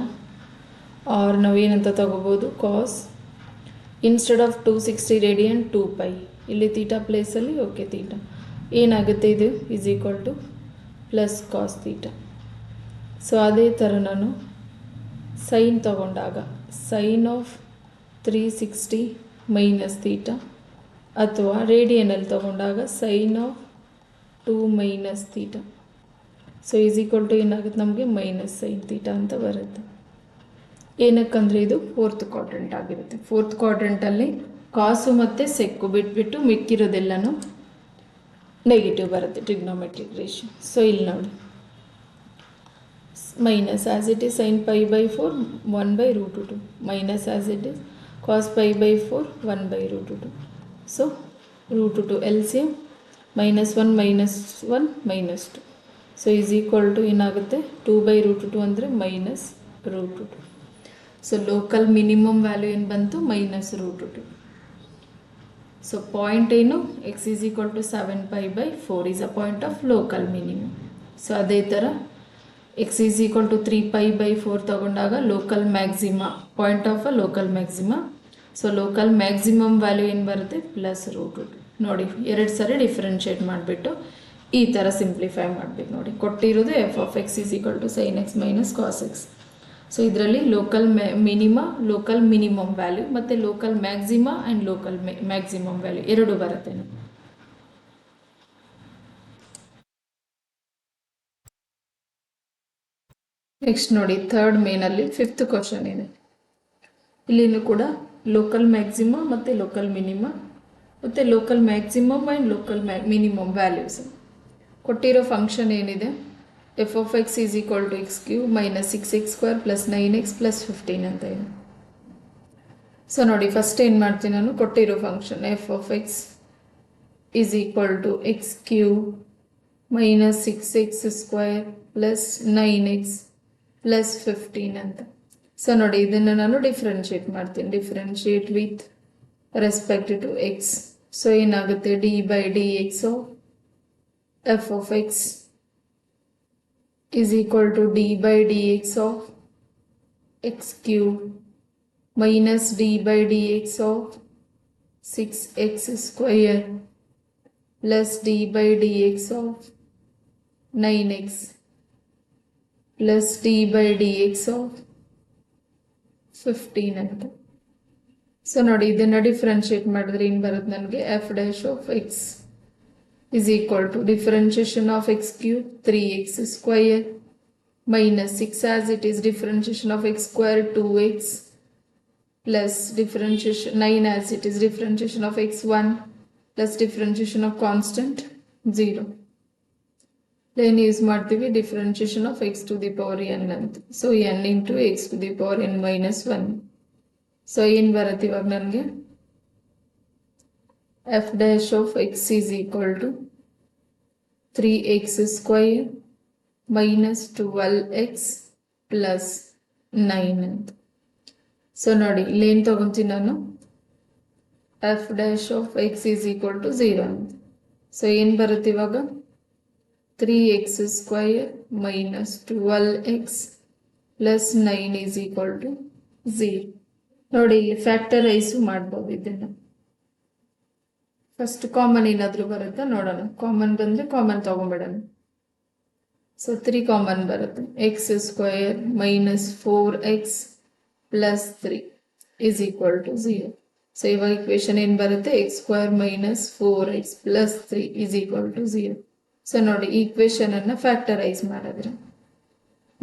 or ನಾವೇನಂತ ತಗೋಬೋದು ಕಾಸ್ instead of 260 radian 2π, ಇಲ್ಲಿ theta ಪ್ಲೇಸಲ್ಲಿ ಓಕೆ ಥೀಟಾ ಏನಾಗುತ್ತೆ ಇದು is equal to plus cos theta. So ಅದೇ ಥರ ನಾನು ಸೈನ್ ತಗೊಂಡಾಗ ಸೈನ್ ಆಫ್ 360 ಮೈನಸ್ ಥೀಟಾ ಅಥವಾ ರೇಡಿಯನಲ್ಲಿ ತಗೊಂಡಾಗ sine of 2 minus theta. So is equal to ಏನಾಗುತ್ತೆ ನಮಗೆ ಮೈನಸ್ ಸೈನ್ ಥೀಟಾ ಅಂತ ಬರುತ್ತೆ. ಏನಕ್ಕಂದರೆ ಇದು ಫೋರ್ತ್ ಕ್ವಾಡ್ರೆಂಟ್ ಆಗಿರುತ್ತೆ. ಫೋರ್ತ್ ಕ್ವಾಡ್ರೆಂಟಲ್ಲಿ ಕಾಸು ಮತ್ತು ಸೆಕ್ಕು ಬಿಟ್ಬಿಟ್ಟು ಮಿಕ್ಕಿರೋದೆಲ್ಲನೂ ನೆಗೆಟಿವ್ ಬರುತ್ತೆ ಟ್ರಿಗ್ನೋಮೆಟ್ರಿಕ್ ರೇಷಿಯೋ. ಸೊ ಇಲ್ಲಿ ನೋಡಿ minus as it is sine π/4 1/√2 minus as it is cos π/4 1/√2. So √2 LCM -1 -1 -2. So is equal to ಏನಾಗುತ್ತೆ 2/√2 ಅಂದರೆ -√2. ಸೊ ಲೋಕಲ್ ಮಿನಿಮಮ್ ವ್ಯಾಲ್ಯೂ ಏನು ಬಂತು -√2. ಸೊ ಪಾಯಿಂಟ್ ಏನು x is equal to 7π/4 is a point of local minimum. So ಅದೇ ಥರ x is equal to 3π/4 ತಗೊಂಡಾಗ local maxima, point of a local maxima. So local maximum value ಏನು ಬರುತ್ತೆ +√2. ನೋಡಿ ಎರಡು ಸರಿ ಡಿಫ್ರೆನ್ಷಿಯೇಟ್ ಮಾಡಿಬಿಟ್ಟು ಈ ಥರ ಸಿಂಪ್ಲಿಫೈ ಮಾಡಬೇಕು. ನೋಡಿ ಕೊಟ್ಟಿರೋದು f of x is equal to sine x minus cos x. So ಇದರಲ್ಲಿ local minima, local minimum value ಮತ್ತು local maxima and local maximum value ಎರಡು ಬರುತ್ತೆ. ನೆಕ್ಸ್ಟ್ ನೋಡಿ ಥರ್ಡ್ ಮೇನಲ್ಲಿ 5th ಕ್ವಶನ್ ಇದೆ. ಇಲ್ಲಿನೂ ಕೂಡ ಲೋಕಲ್ ಮ್ಯಾಕ್ಸಿಮಾ ಮತ್ತು ಲೋಕಲ್ ಮಿನಿಮಾ ಮತ್ತು local maximum and local minimum values ಕೊಟ್ಟಿರೋ ಫಂಕ್ಷನ್ ಏನಿದೆ f of x is equal to x³ minus 6x² plus 9x plus 15 ಅಂತ ಇದೆ. ಸೊ ನೋಡಿ ಫಸ್ಟ್ ಏನು ಮಾಡ್ತೀನಿ ನಾನು ಕೊಟ್ಟಿರೋ function f of x is equal to x³ minus 6x² plus 9x plus 15 ಅಂತ. ಸೊ ನೋಡಿ ಇದನ್ನು ನಾನು ಡಿಫ್ರೆನ್ಷಿಯೇಟ್ ಮಾಡ್ತೀನಿ. Differentiate with respect to x. So ಏನಾಗುತ್ತೆ d/dx of f of x is equal to d/dx of x³ minus d/dx of 6x² plus d/dx of 9x plus d/dx of 15 ಅಂತ. So ನೋಡಿ ಇದನ್ನು differentiate ಮಾಡಿದ್ರೆ ಏನು ಬರುತ್ತೆ ನನಗೆ f' x is equal to differentiation of x³ 3x² minus 6 as it is differentiation of x² 2x plus differentiation 9 as it is differentiation of x1 plus differentiation of constant 0. Then use ಮಾಡ್ತೀವಿ differentiation of x to the power n ಅಂತ. So n into x to the power n minus 1. So ಏನು ಬರುತ್ತೆ ಇವಾಗ ನನಗೆ f' of x is equal to 3x² minus 12x plus 9 ಅಂತ. So ನೋಡಿ ಇಲ್ಲಿ ಏನು ತಗೊಂತೀನಿ ನಾನು f' of x is equal to 0 ಅಂತ. ಸೊ ಏನು ಬರುತ್ತೆ ಇವಾಗ 3x² minus 12x plus 9 is equal to 0. ನೋಡಿ ಇಲ್ಲಿ ಫ್ಯಾಕ್ಟರೈಸು ಮಾಡ್ಬೋದು ಇದನ್ನು. ಫಸ್ಟ್ ಕಾಮನ್ ಏನಾದರೂ ಬರುತ್ತಾ ನೋಡೋಣ. ಕಾಮನ್ ಬಂದರೆ ಕಾಮನ್ ತೊಗೊಂಬಿಡೋಣ. ಸೊ 3 ಕಾಮನ್ ಬರುತ್ತೆ. X square minus 4x plus 3 is equal to 0. So ಇವಾಗ ಇಕ್ವೇಶನ್ ಏನು ಬರುತ್ತೆ, x square minus 4x plus 3 is equal to 0. So ನೋಡಿ ಈ ಇಕ್ವೇಶನ್ ಅನ್ನ ಫ್ಯಾಕ್ಟರೈಸ್ ಮಾಡಿದ್ರೆ,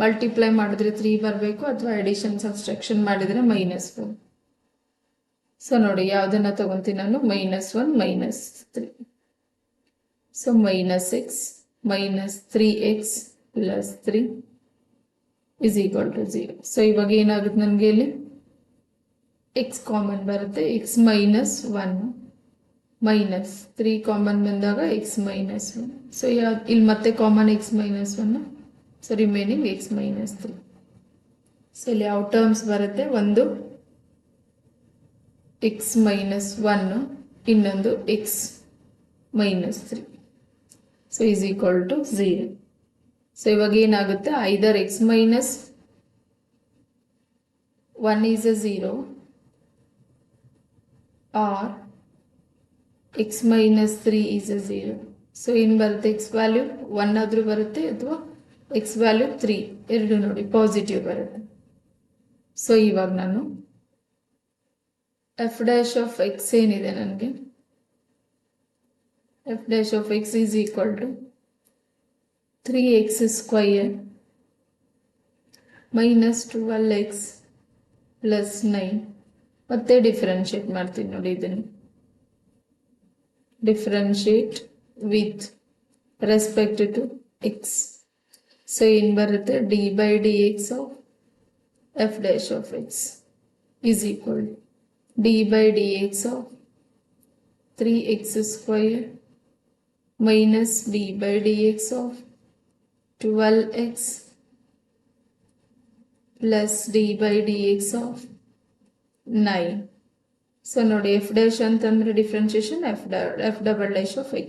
ಮಲ್ಟಿಪ್ಲೈ ಮಾಡಿದ್ರೆ 3 ಬರಬೇಕು, ಅಥವಾ ಅಡಿಷನ್ ಸಬ್ಸ್ಟ್ರಾಕ್ಷನ್ ಮಾಡಿದ್ರೆ -4. ಸೊ ನೋಡಿ ಯಾವುದನ್ನ ತಗೊಂತೀನಿ ನಾನು, -1 -3. So -x minus 3x plus 3 is equal to 0. So ಇವಾಗ ಏನಾಗುತ್ತೆ ನನಗೆ ಇಲ್ಲಿ x ಕಾಮನ್ ಬರುತ್ತೆ, x minus 1 ಮೈನಸ್ 3 ಕಾಮನ್ ಬಂದಾಗ x minus 1. ಸೊ ಇಲ್ಲಿ ಮತ್ತೆ common x minus 1, so remaining x minus 3. So ಇಲ್ಲಿ ಯಾವ ಟರ್ಮ್ಸ್ ಬರುತ್ತೆ, ಒಂದು x minus 1, ಇನ್ನೊಂದು x minus 3. So is equal to 0. So ಇವಾಗ ಏನಾಗುತ್ತೆ, either x minus 1 is a 0 or x minus 3 is a 0. So ಏನು ಬರುತ್ತೆ, x ವ್ಯಾಲ್ಯೂ 1 ಆದರೂ ಬರುತ್ತೆ ಅಥವಾ x ವ್ಯಾಲ್ಯೂ 3 ಎರಡು ನೋಡಿ ಪಾಸಿಟಿವ್ ಬರುತ್ತೆ. ಸೊ ಇವಾಗ ನಾನು f dash of x ಏನಿದೆ ನನಗೆ, f dash of x is equal to 3x square minus 12x plus 9. ಮತ್ತೆ ಡಿಫ್ರೆನ್ಶಿಯೇಟ್ ಮಾಡ್ತೀನಿ ನೋಡಿ, ಇದನ್ನು differentiate with respect to x. So ಏನು ಬರುತ್ತೆ, d by dx of f dash of x is equal to d by dx of 3x square minus d by dx of 12x plus d by dx of 9. So ನೋಡಿ f dash ಅಂತಂದ್ರೆ differentiation f double dash of x,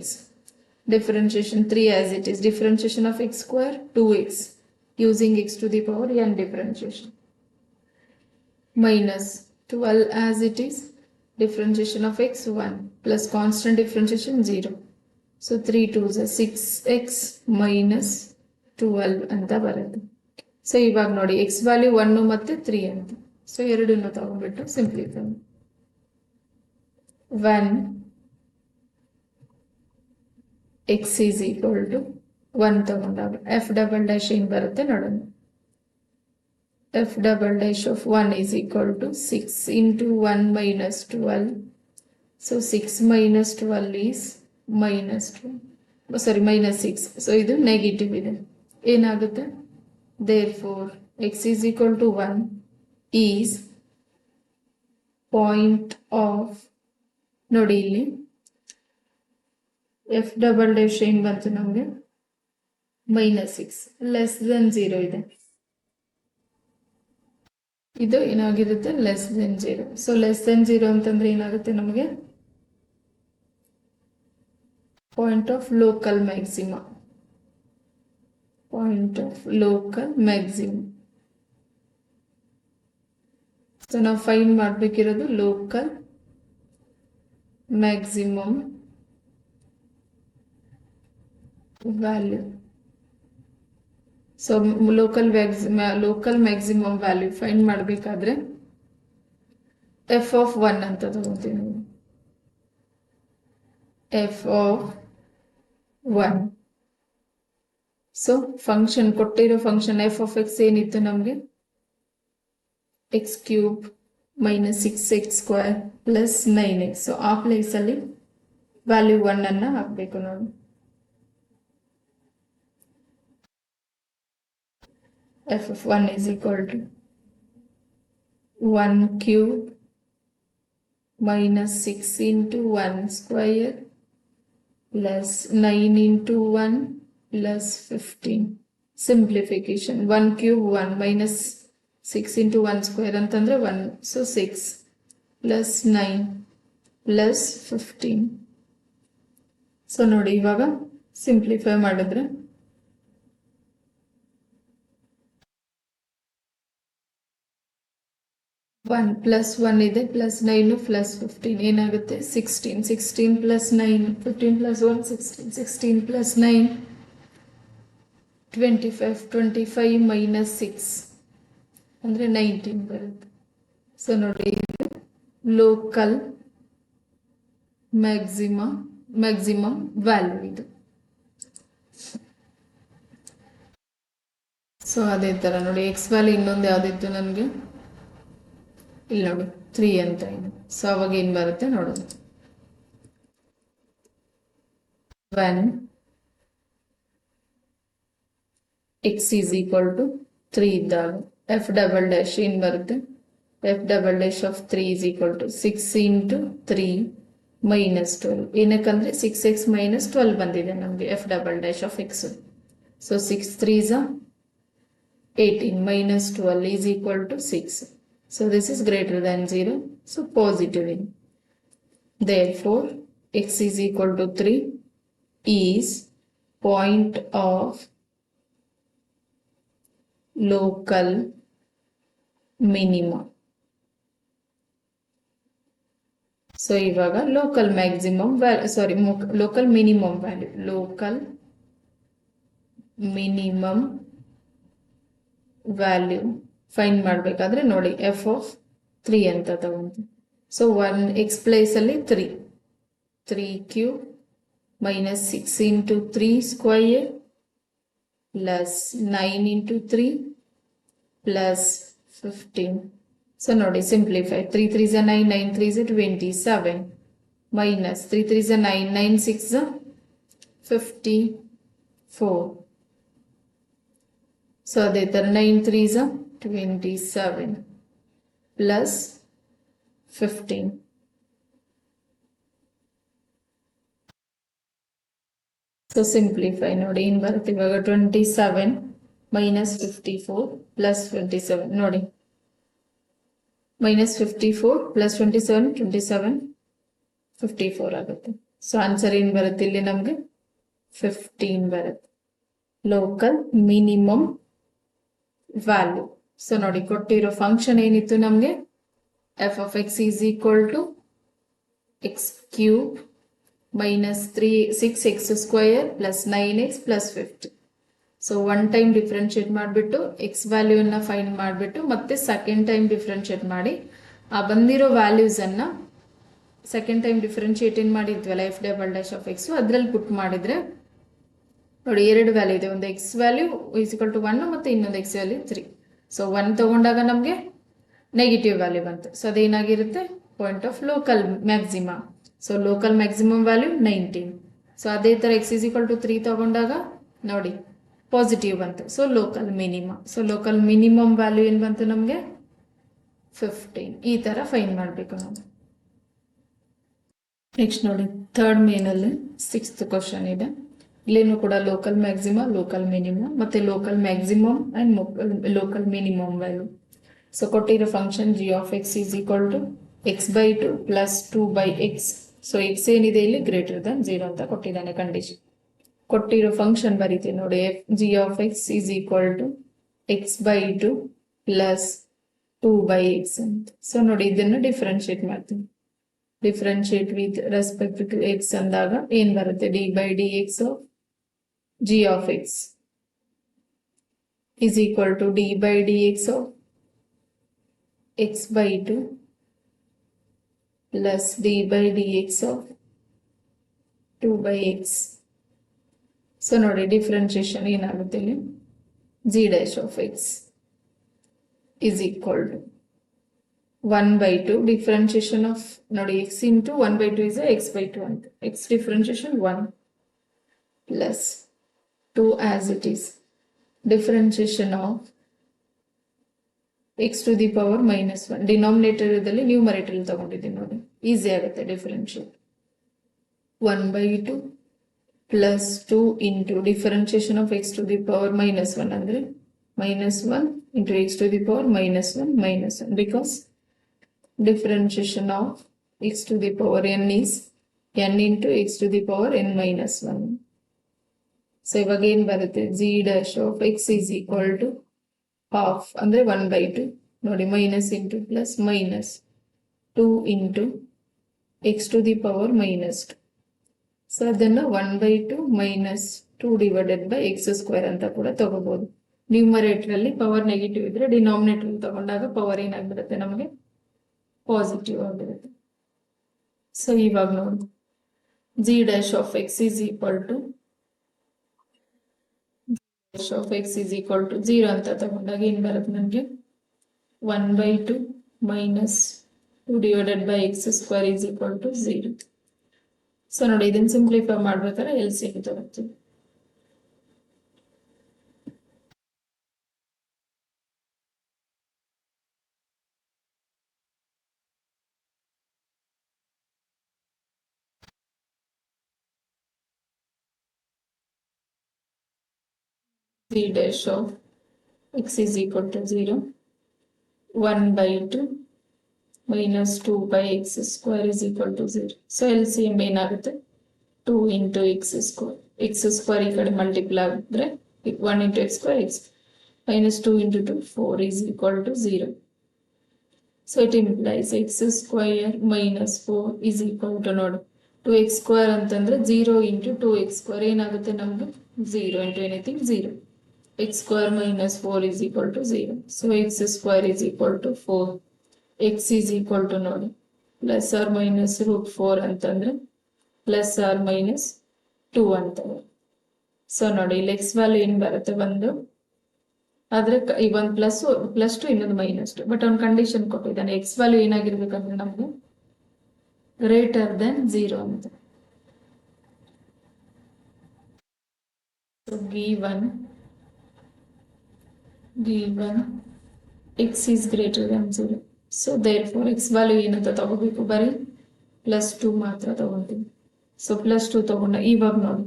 differentiation 3 as it is, differentiation of x square 2x using x to the power n differentiation, minus 12 as it is, differentiation of x 1 plus constant differentiation 0. So 3 2s 6x minus 12 ಅಂತ ಬರುತ್ತೆ. So ಇವಾಗ ನೋಡಿ x value 1 ಮತ್ತು 3 ಅಂತ, so ಎರಡನ್ನು ತಗೊಂಡ್ಬಿಟ್ಟು simplify. 1 x is equal to 1 ತಗೊಂಡಾಗ f double dash ಏನು ಬರುತ್ತೆ ನೋಡೋಣ. f double dash of 1 is equal to 6 into 1 minus 12. So 6 minus 12 is minus 6. So ಇದು ನೆಗೆಟಿವ್ ಇದೆ, ಏನಾಗುತ್ತೆ, therefore x is equal to 1 is point of, ನೋಡಿ ಇಲ್ಲಿ f double dash ಏನು ಬಂತು ನಮಗೆ, -6 ಲೆಸ್ ದೆನ್ 0 ಇದೆ, ಇದು ಏನಾಗಿರುತ್ತೆ less than 0. So less than 0 ಅಂತಂದ್ರೆ ಏನಾಗುತ್ತೆ ನಮಗೆ, point of local maxima, point of local maximum. So ನಾವು ಫೈಂಡ್ ಮಾಡಬೇಕಿರೋದು local maximum value. So local maximum value find ಮಾಡಬೇಕಾದ್ರೆ f of 1 ಅಂತ ತಗೋತೀವಿ ನಾವು, f of 1. ಸೊ ಫಂಕ್ಷನ್ ಕೊಟ್ಟಿರೋ ಫಂಕ್ಷನ್ f of x ಏನಿತ್ತು ನಮಗೆ, x cube minus 6x square plus 9x. So ಆ ಪ್ಲೇಸಲ್ಲಿ ವ್ಯಾಲ್ಯೂ 1 ಅನ್ನ ಹಾಕಬೇಕು ನೋಡಿ. f of 1 is equal to 1 cube minus 6 into 1 square plus 9 into 1 plus 15. Simplification. 1 cube 1 minus 6 into 1 square ಅಂತಂದ್ರೆ 1. So 6 plus 9 plus 15. So ನೋಡಿ ಇವಾಗ ಸಿಂಪ್ಲಿಫೈ ಮಾಡಿದ್ರೆ 1 plus 1 ಇದೆ, plus 9 plus 15 ಏನಾಗುತ್ತೆ 16. 16 plus 9, 15 plus 1 16, 16 plus 9 25 ಮೈನಸ್ 6 ಅಂದರೆ 19 ಬರುತ್ತೆ. ಸೊ ನೋಡಿ ಇದು ಲೋಕಲ್ ಮ್ಯಾಕ್ಸಿಮಮ್ ವ್ಯಾಲ್ಯೂ ಇದು. ಸೊ ಅದೇ ಥರ ನೋಡಿ ಎಕ್ಸ್ ವ್ಯಾಲ್ಯೂ ಇನ್ನೊಂದು ಯಾವುದಿತ್ತು ನನಗೆ ಇಲ್ಲಿ ನೋಡಿ 3 ಅಂತ ಇದೆ. ಸೊ ಅವಾಗ ಏನು ಬರುತ್ತೆ ನೋಡೋಣ. when x is equal to 3 ಇದ್ದಾಗ f ಡಬಲ್ ಡ್ಯಾಶ್ ಏನು ಬರುತ್ತೆ, f double dash of 3 is equal to 6 into 3 minus 12. ಏನಕ್ಕಂದ್ರೆ 6x minus 12 ಬಂದಿದೆ ನಮಗೆ f double dash of x. So 6 3s are 18 minus 12 is equal to 6. So this is greater than 0. So positive in. Therefore, x is equal to 3 is point of local minimum. So ivaga local maximum value, sorry, local minimum value. Local minimum value find ಮಾಡಬೇಕಾದ್ರೆ ನೋಡಿ f of 3 ಅಂತ ತಗೊಂತೀವಿ. So 1x ಪ್ಲೇಸಲ್ಲಿ 3 cube minus 6 into 3 square plus 9 into 3 plus 15. So ನೋಡಿ simplify 3 3s are 9, 9 3s are 27 minus 3 3s are 9, 9 6s are 54. So ಅದೇ ಥರ 9 3s are 27 plus 15. So simplify ನೋಡಿ ಏನು ಬರುತ್ತೆ ಇವಾಗ 27 ಮೈನಸ್ 54 ಪ್ಲಸ್ 27 ನೋಡಿ ಮೈನಸ್ 54 ಪ್ಲಸ್ 27 54 ಆಗುತ್ತೆ. ಸೊ ಆನ್ಸರ್ ಏನು ಬರುತ್ತೆ ಇಲ್ಲಿ ನಮಗೆ 15 ಬರುತ್ತೆ. Local minimum value. ಸೊ ನೋಡಿ ಕೊಟ್ಟಿರೋ ಫಂಕ್ಷನ್ ಏನಿತ್ತು ನಮಗೆ f of x is equal to x cube minus 6x square plus 9x plus 50. So one time differentiate ಮಾಡಿಬಿಟ್ಟು ಎಕ್ಸ್ ವ್ಯಾಲ್ಯೂನ ಫೈಂಡ್ ಮಾಡಿಬಿಟ್ಟು ಮತ್ತೆ ಸೆಕೆಂಡ್ ಟೈಮ್ ಡಿಫ್ರೆನ್ಶಿಯೇಟ್ ಮಾಡಿ ಆ ಬಂದಿರೋ ವ್ಯಾಲ್ಯೂಸನ್ನು ಸೆಕೆಂಡ್ ಟೈಮ್ ಡಿಫ್ರೆನ್ಶಿಯೇಟ್ ಏನು ಮಾಡಿದ್ವಲ್ಲ f double dash of x ಅದರಲ್ಲಿ ಪುಟ್ ಮಾಡಿದರೆ ನೋಡಿ ಎರಡು ವ್ಯಾಲ್ಯೂ ಇದೆ, ಒಂದು x value is equal to 1 ಮತ್ತು ಇನ್ನೊಂದು ಎಕ್ಸ್ ವ್ಯಾಲ್ಯೂ 3. ಸೊ 1 ತಗೊಂಡಾಗ ನಮಗೆ ನೆಗೆಟಿವ್ ವ್ಯಾಲ್ಯೂ ಬಂತು. ಸೊ ಅದೇನಾಗಿರುತ್ತೆ point of local maximum. So local maximum value 19. So ಅದೇ ಥರ ಎಕ್ಸ್ ಈಸ್ ಈಕ್ವಲ್ ಟು 3 ತಗೊಂಡಾಗ ನೋಡಿ ಪಾಸಿಟಿವ್ ಬಂತು. So local minimum. So local minimum value ಏನು ಬಂತು ನಮಗೆ 15. ಈ ಥರ ಫೈಂಡ್ ಮಾಡಬೇಕು ನಾವು. ನೆಕ್ಸ್ಟ್ ನೋಡಿ ಥರ್ಡ್ ಮೇನಲ್ಲಿ 6th ಕ್ವಶನ್ ಇದೆ. ಇಲ್ಲೇನು ಕೂಡ ಲೋಕಲ್ ಮ್ಯಾಕ್ಸಿಮಮ್, ಲೋಕಲ್ ಮಿನಿಮಮ್ ಮತ್ತೆ local maximum and local minimum value. So ಕೊಟ್ಟಿರೋ function g of x is equal to x/2 plus 2/x. So x ಏನಿದೆ ಇಲ್ಲಿ ಗ್ರೇಟರ್ ದನ್ 0 ಅಂತ ಕೊಟ್ಟಿದ್ದಾನೆ ಕಂಡೀಷನ್. ಕೊಟ್ಟಿರೋ ಫಂಕ್ಷನ್ ಬರೀತೀವಿ ನೋಡಿ g of x is equal to x/2 plus 2/x ಅಂತ. So ನೋಡಿ ಇದನ್ನು ಡಿಫ್ರೆನ್ಶಿಯೇಟ್ ಮಾಡ್ತೀನಿ. Differentiate with respect to x ಅಂದಾಗ ಏನ್ ಬರುತ್ತೆ d/dx of g of x is equal to d/dx of x/2 plus d/dx of 2/x. So ನೋಡಿ differentiation ಏನಾಗುತ್ತೆ ಇಲ್ಲಿ g dash of x is equal to 1/2 differentiation of ನೋಡಿ x into 1/2 is x/2 ಅಂತ. x differentiation 1 plus 2 as it is differentiation of x to the power minus 1. Denominator ಇದರಲ್ಲಿ numerator ತಗೊಂಡಿದ್ದೀನಿ ನೋಡಿ easy ಆಗುತ್ತೆ differentiate. 1/2 plus 2 into differentiation of x to the power minus 1 ಅಂದ್ರೆ -1 into x to the power -1 because differentiation of x to the power n is n into x to the power n minus 1. So ಇವಾಗ ಏನು ಬರುತ್ತೆ g dash of x is equal to half ಅಂದ್ರೆ 1/2 ನೋಡಿ minus into plus minus 2 into x to the power minus 2. So ಅದನ್ನು 1/2 minus 2 divided by x square ಅಂತ ಕೂಡ ತಗೋಬಹುದು. Numerator power negative ಇದ್ರೆ ಡಿನಾಮಿನೇಟರ್ ತಗೊಂಡಾಗ ಪವರ್ ಏನಾಗ್ಬಿಡುತ್ತೆ ನಮಗೆ ಪಾಸಿಟಿವ್ ಆಗಿರುತ್ತೆ. ಸೊ ಇವಾಗ ನೋಡಿ g dash of x is equal to of x is equal to 0 ಅಂತ ತಗೊಂಡಾಗ ಏನ್ ಬರುತ್ತೆ ನನಗೆ 1/2 minus 2 divided by x square is equal to 0. So ನೋಡಿ ಇದನ್ನ ಸಿಂಪ್ಲಿಫೈ ಮಾಡ್ಬೇಕಾದ್ರೆ LCM ತಗೋತೀವಿ. g dash of x is equal to 0, 1/2 minus 2 by x square is equal to 0. So LCM ಏನಾಗುತ್ತೆ 2 into x square. x square ಈ ಕಡೆ multiply ಆಗಿದ್ರೆ 1 into x square x minus 2 into 2 4 is equal to 0. So it implies x square minus 4 is equal to ನೋಡಿ 2x square ಅಂತಂದ್ರೆ 0 into 2x square ಏನಾಗುತ್ತೆ ನಮಗೆ 0 into anything 0. x square minus 4 is equal to 0. So x square is equal to 4. x is equal to ನೋಡಿ plus or minus root 4 ಅಂತಂದ್ರೆ plus or minus 2 ಅಂತ. So ನೋಡಿ ಇಲ್ಲಿ x value ಏನ್ ಬರುತ್ತೆ ಒಂದು ಆದ್ರೆ ಈ ಒಂದು ಪ್ಲಸ್ 2 ಇನ್ನೊಂದು -2. ಬಟ್ ಅವ್ನು ಕಂಡೀಷನ್ ಕೊಟ್ಟಿದ್ದಾನೆ x ವ್ಯಾಲ್ಯೂ ಏನಾಗಿರ್ಬೇಕಂದ್ರೆ ನಮಗೆ ಗ್ರೇಟರ್ ದೆನ್ 0 ಅಂತ. So given x is greater than 0. So therefore x value ಏನಂತ ತಗೋಬೇಕು ಬರೀ +2 ಮಾತ್ರ ತಗೊಂತೀವಿ. ಸೊ +2 ತಗೊಂಡ ಇವಾಗ ನೋಡಿ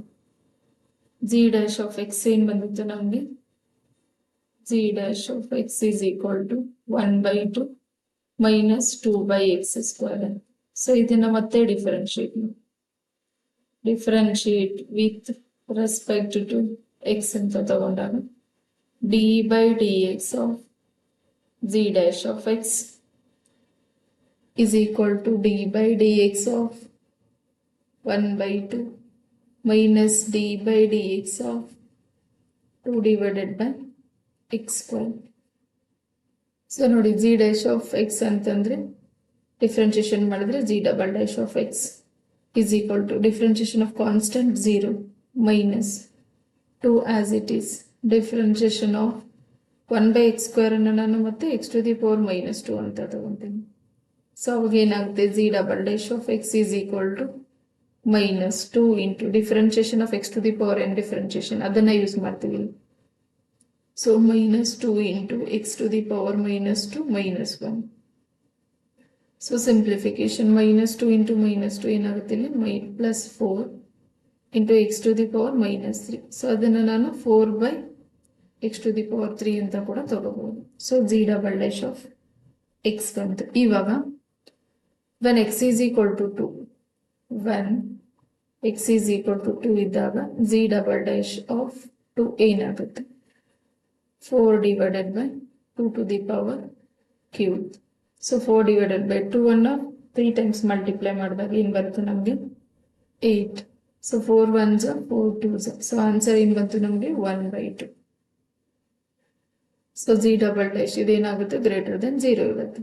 g dash of x ಏನ್ ಬಂದಿತ್ತು ನಮಗೆ g dash of x is equal to 1/2 minus 2 by x square. So ಇದನ್ನ ಮತ್ತೆ differentiate with respect to x ಅಂತ ತಗೊಂಡಾಗ d by dx of g dash of x is equal to d by dx of 1/2 minus d by dx of 2 divided by x square. So ನೋಡಿ g dash of x ಅಂತಂದ್ರೆ differentiation ಮಾಡಿದ್ರೆ g double dash of x is equal to differentiation of constant 0 minus 2 as it is differentiation of 1 by x square ಅನ್ನು ನಾನು ಮತ್ತೆ x to the power -2 ಅಂತ ತಗೊಂತೀನಿ. So ಅವಾಗ ಏನಾಗುತ್ತೆ g double dash of x is equal to -2 into differentiation of x to the power n differentiation ಅದನ್ನ use ಮಾಡ್ತೀವಿ. So -2 into x to the power -2 -1. So simplification -2 into -2 ಏನಾಗುತ್ತೆ ಇಲ್ಲಿ +4 into x to the power -3. So ಅದನ್ನ ನಾನು 4 by x to the power 3 ಅಂತ ಕೂಡ ತಗೋಬಹುದು. So g double dash of x ಬಂತು. ಇವಾಗ when x is equal to 2 ಇದ್ದಾಗ g double dash of 2 ಏನಾಗುತ್ತೆ 4 divided by 2 to the power cube. So 4 divided by 2 ಅನ್ನು 3 times ಮಲ್ಟಿಪ್ಲೈ ಮಾಡಿದಾಗ ಏನ್ ಬರುತ್ತೆ ನಮಗೆ 8. So 4 1s 4 2s. So answer ಏನ್ ಬಂತು ನಮಗೆ 1/2. ಸೊ g double dash ಇದೇನಾಗುತ್ತೆ ಗ್ರೇಟರ್ ದೆನ್ 0 ಇರುತ್ತೆ.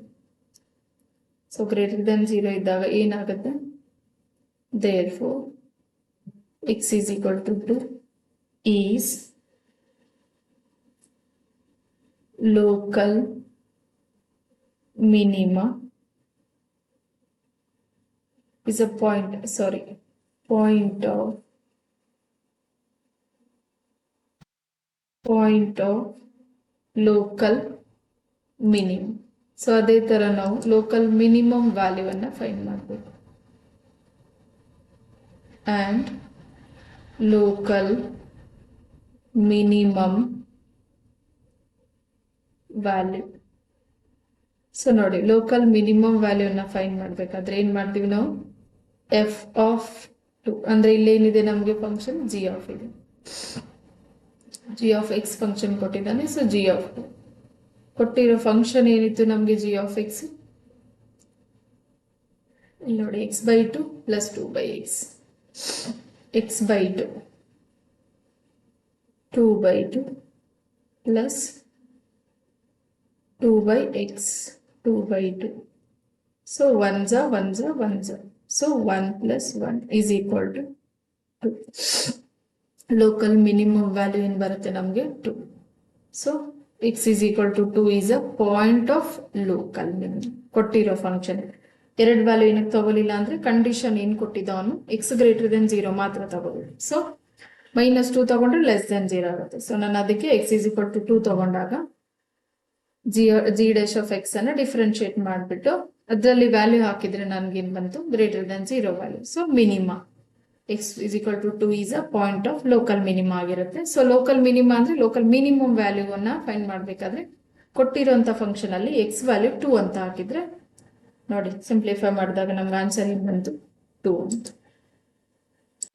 ಸೊ ಗ್ರೇಟರ್ ದೆನ್ 0 ಇದ್ದಾಗ ಏನಾಗುತ್ತೆ therefore x is equal to 2 is local minima is a point of local minimum. So ಅದೇ ತರ ನಾವು ಲೋಕಲ್ ಮಿನಿಮಮ್ ವ್ಯಾಲ್ಯೂ ಅನ್ನ ಫೈಂಡ್ ಮಾಡಬೇಕು. and local minimum value. So ನೋಡಿ ಲೋಕಲ್ ಮಿನಿಮಮ್ ವ್ಯಾಲ್ಯೂ ಅನ್ನ ಫೈಂಡ್ ಮಾಡ್ಬೇಕಾದ್ರೆ ಏನ್ ಮಾಡ್ತೀವಿ ನಾವು f of 2 ಅಂದ್ರೆ ಇಲ್ಲೇನಿದೆ ನಮಗೆ ಫಂಕ್ಷನ್ g of ಇದೆ. g of x ಫಂಕ್ಷನ್ ಕೊಟ್ಟಿದ್ದಾನೆ. ಸೊ g of 2 ಕೊಟ್ಟಿರೋ ಫಂಕ್ಷನ್ ಏನಿತ್ತು ನಮಗೆ g of x ಇಲ್ಲಿ ನೋಡಿ x/2 plus 2/x x/2 2/2 plus 2/x 2/2. So 1s are 1s are 1s are. So 1 plus 1 is equal to 2. Local minimum value in ಬರುತ್ತೆ ನಮಗೆ 2. So x is equal to 2 is a point of local minimum. ಕೊಟ್ಟಿರೋ function ಎರಡು value ಏನಕ್ಕೆ ತಗೊಳ್ಳಿಲ್ಲ ಅಂದ್ರೆ condition ಏನು ಕೊಟ್ಟಿದ್ದವನು x greater than 0 ಮಾತ್ರ ತಗೊಳ್ಳಿ. ಸೊ -2 ತಗೊಂಡ್ರೆ ಲೆಸ್ ದೆನ್ 0 ಆಗುತ್ತೆ. ಸೊ ನಾನು ಅದಕ್ಕೆ x is equal to 2 ತಗೊಂಡಾಗ g' ಆಫ್ x ಅನ್ನ ಡಿಫ್ರೆನ್ಶಿಯೇಟ್ ಮಾಡಿಬಿಟ್ಟು ಅದರಲ್ಲಿ ವ್ಯಾಲ್ಯೂ ಹಾಕಿದ್ರೆ ನನ್ಗೇನ್ ಬಂತು greater than 0 value. So minima x is equal to 2 is a point of local minima ಆಗಿರುತ್ತೆ. ಸೊ ಲೋಕಲ್ ಮಿನಿಮಾ ಅಂದ್ರೆ ಲೋಕಲ್ ಮಿನಿಮಮ್ ವ್ಯಾಲ್ಯೂವನ್ನ ಫೈಂಡ್ ಮಾಡ್ಬೇಕಾದ್ರೆ ಕೊಟ್ಟಿರುವಂತ ಫಂಕ್ಷನ್ ಅಲ್ಲಿ x ವ್ಯಾಲ್ಯೂ 2 ಅಂತ ಹಾಕಿದ್ರೆ ನೋಡಿ ಸಿಂಪ್ಲಿಫೈ ಮಾಡಿದಾಗ ನಮ್ಗೆ ಆನ್ಸರ್ ಏನ್ ಬಂತು 2 ಅಂತ.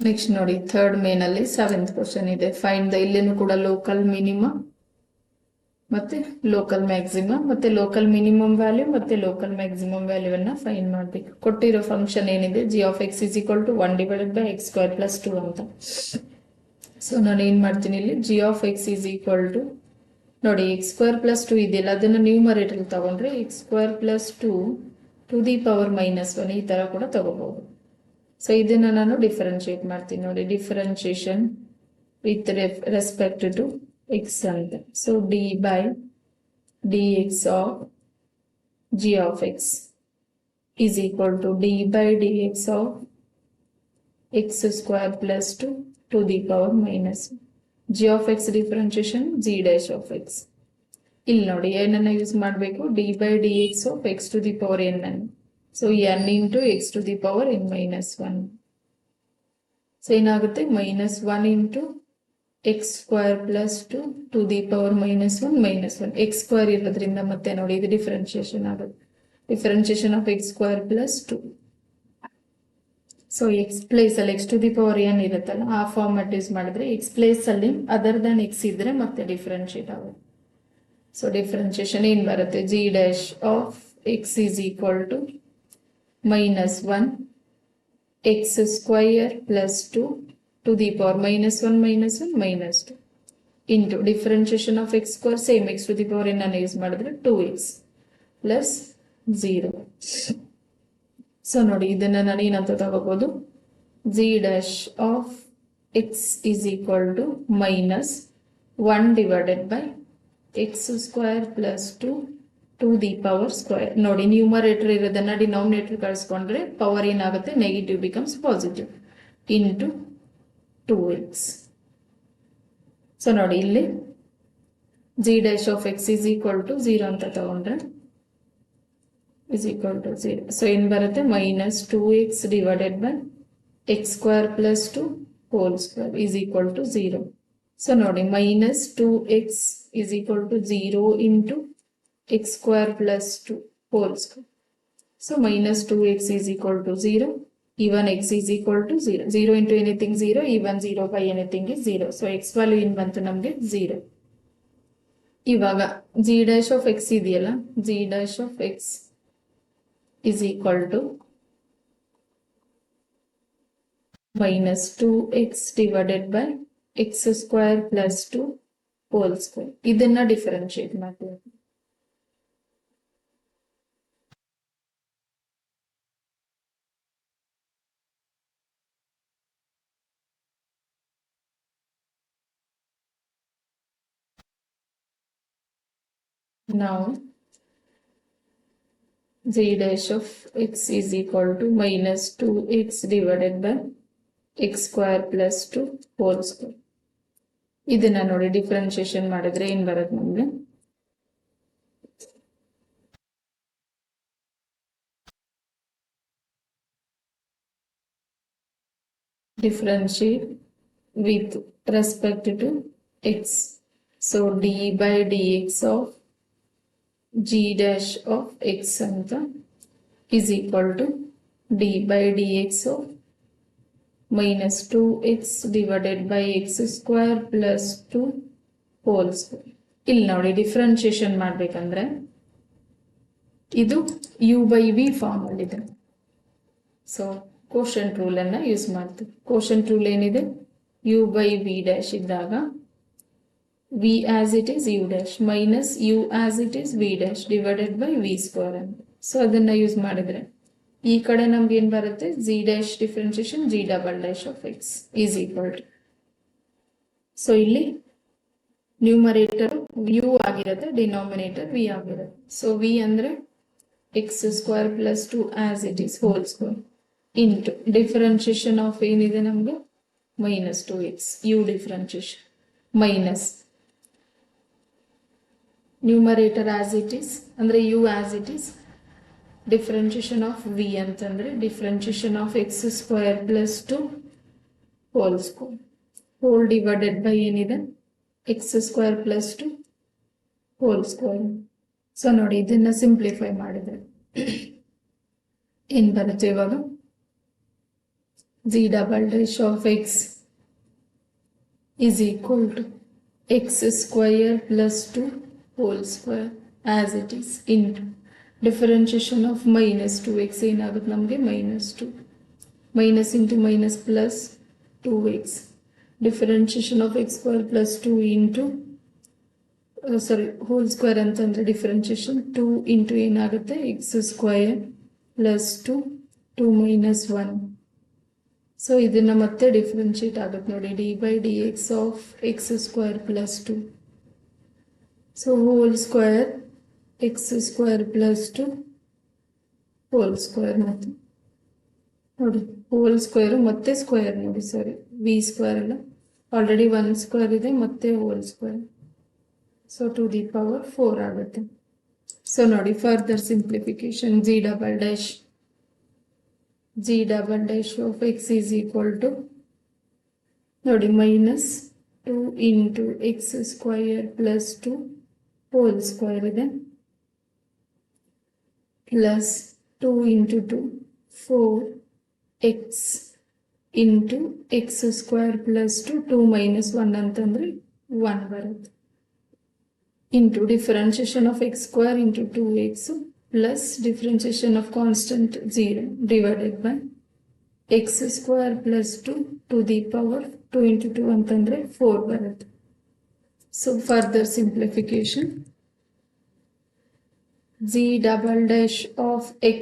ನೆಕ್ಸ್ಟ್ ನೋಡಿ ಥರ್ಡ್ ಮೇನ್ ಅಲ್ಲಿ 7th ಕ್ವಶನ್ ಇದೆ. ಫೈಂಡ್ ದ ಇಲ್ಲೇನು ಕೂಡ ಲೋಕಲ್ ಮಿನಿಮಾ ಮತ್ತೆ ಲೋಕಲ್ ಮ್ಯಾಕ್ಸಿಮಮ್ ಮತ್ತೆ ಲೋಕಲ್ ಮಿನಿಮಮ್ ವ್ಯಾಲ್ಯೂ ಮತ್ತೆ ಲೋಕಲ್ ಮ್ಯಾಕ್ಸಿಮಮ್ ವ್ಯಾಲ್ಯೂ ಅನ್ನ ಫೈಂಡ್ ಮಾಡ್ಬೇಕು. ಕೊಟ್ಟಿರೋ ಫಂಕ್ಷನ್ ಏನಿದೆ g of x is equal to 1 divided by x square plus 2 ಅಂತ. ಸೊ ನಾನು ಏನ್ ಮಾಡ್ತೀನಿ ಇಲ್ಲಿ g of x is equal to ನೋಡಿ x square plus 2 ಇದೆಯಲ್ಲ ಅದನ್ನ ನ್ಯೂಮರೇಟರ್ ತಗೊಂಡ್ರೆ x square plus 2 to the power -1 ಈ ತರ ಕೂಡ ತಗೋಬಹುದು. ಸೊ ಇದನ್ನ ನಾನು ಡಿಫರೆನ್ಶಿಯೇಟ್ ಮಾಡ್ತೀನಿ ನೋಡಿ differentiation with respect to x ಅಂತ. So d by dx of g of x is equal to d by dx of x square plus 2 to the power -1. g of x differentiation g dash of x. ಇಲ್ಲಿ ನೋಡಿ ಏನನ್ನ use ಮಾಡಬೇಕು d by dx of x to the power n. So n into x to the power n -1. So ಏನಾಗುತ್ತೆ -1 into x square plus 2 to the power -1 x square ಇರೋದ್ರಿಂದ ಮತ್ತೆ ನೋಡಿ ಇದು differentiation ಆಗುತ್ತೆ. Differentiation of x square plus 2. So x place ಅಲ್ಲಿ x to the power n ಇರುತ್ತಲ್ಲ ಆ format use ಮಾಡಿದ್ರೆ x ಪ್ಲೇಸ್ ಅಲ್ಲಿ ಅದರ್ ದನ್ x ಇದ್ರೆ ಮತ್ತೆ ಡಿಫರೆನ್ಶಿಯೇಟ್ ಆಗುತ್ತೆ. ಸೊ ಡಿಫರೆನ್ಶಿಯೇಷನ್ ಏನ್ ಬರುತ್ತೆ g dash of x is equal to -1 x square plus 2 to the power -1 -2 into differentiation of x square same x to the power n ಅನ್ನು use ಮಾಡಿದ್ರೆ 2x plus 0. So ನೋಡಿ ಇದನ್ನ ನಾನು ಏನಂತ ತಗೋಬಹುದು g dash of x is equal to -1 divided by x square plus 2 to the power square. ನೋಡಿ numerator ಇರೋದನ್ನ denominator ಕಳಿಸ್ಕೊಂಡ್ರೆ power ಏನಾಗುತ್ತೆ negative becomes positive into 2x. So ನೋಡಿ ಇಲ್ಲಿ g dash of x is equal to 0 ಅಂತ ತಗೊಂಡ್ರೆ is equal to 0. So ಏನ್ ಬರುತ್ತೆ -2x divided by x square plus 2 whole square is equal to 0. So ನೋಡಿ -2x is equal to 0 into x square plus 2 whole square. So -2x is equal to 0. Even x is equal to 0. 0 into anything 0. Even 0 by anything is 0. So x value in ಬಂತು ನಮಗೆ 0. ಇವಾಗ g dash of x ಇದೆಯಲ್ಲ g dash of x is equal to -2x divided by x square plus 2 whole square. ಇದನ್ನ differentiate ಮಾಡ್ತೀವಿ. Now g dash of x is equal to -2x divided by x square plus 2 whole square. ಇದನ್ನ ನೋಡಿ differentiation ಮಾಡಿದ್ರೆ ಏನ್ ಬರುತ್ತೆ ನಮಗೆ differentiate with respect to x. So d by dx of g dash of x ಅಂತ is equal to d by dx of -2x divided by x square plus 2 whole square. ಇಲ್ಲಿ ನೋಡಿ differentiation ಮಾಡ್ಬೇಕಂದ್ರೆ ಇದು u by v form ಅಲ್ಲಿ ಇದೆ. So quotient rule ಅನ್ನ use ಮಾಡ್ತೀವಿ. Quotient rule ಏನಿದೆ u by v ಡ್ಯಾಶ್ ಇದ್ದಾಗ v as it is u dash minus u as it is v dash divided by v square ಅಂತ. So ಅದನ್ನ use ಮಾಡಿದ್ರೆ ಈ ಕಡೆ ನಮ್ಗೆ ಏನ್ ಬರುತ್ತೆ z dash differentiation g double dash of x is equal to, so ಇಲ್ಲಿ numerator u ಆಗಿರುತ್ತೆ, ಡಿನಾಮಿನೇಟರ್ v ಆಗಿರುತ್ತೆ. ಸೊ v ಅಂದ್ರೆ x square plus 2 as it is whole square into differentiation of ಏನಿದೆ ನಮಗೆ minus 2x u differentiation minus numerator as it is ಅಂದ್ರೆ u as it is differentiation of v ಅಂತಂದ್ರೆ differentiation of x square plus 2 whole square whole divided by ಏನಿದೆ x square plus 2 whole square. So ನೋಡಿ ಇದನ್ನ simplify ಮಾಡಿದ್ರೆ ಏನ್ ಬರುತ್ತೆ ಇವಾಗ z double dash of x is equal to x square plus 2 whole square as it is into differentiation of minus 2x ಏನಾಗುತ್ತೆ ನಮಗೆ minus 2 minus into minus plus 2x differentiation of x square plus 2 into whole square ಅಂತಂದ್ರೆ differentiation 2 into ಏನಾಗುತ್ತೆ x square plus 2 2 minus 1. So ಇದನ್ನ ಮತ್ತೆ differentiate ಆಗುತ್ತೆ ನೋಡಿ d by d x of x square plus 2. So whole square x square plus 2 whole square ಮತ್ತೆ ನೋಡಿ whole square ಮತ್ತೆ square ನೋಡಿ ಸಾರಿ ವಿ ಸ್ಕ್ವೇರ್ ಅಲ್ಲ ಆಲ್ರೆಡಿ 1 ಸ್ಕ್ವೇರ್ ಇದೆ ಮತ್ತೆ whole square. So to the power 4 ಆಗುತ್ತೆ. ಸೊ ನೋಡಿ further simplification g double dash of x is equal to ನೋಡಿ minus 2 into x square plus 2 whole square ಇದೆ plus 2 into 2 4x into x square plus 2 2 minus 1 ಅಂತಂದ್ರೆ 1 ಬರುತ್ತೆ into differentiation of x square into 2x plus differentiation of constant 0 divided by x square plus 2 to the power 2 into 2 ಅಂತಂದ್ರೆ 4 ಬರುತ್ತೆ. So further simplification z double dash of x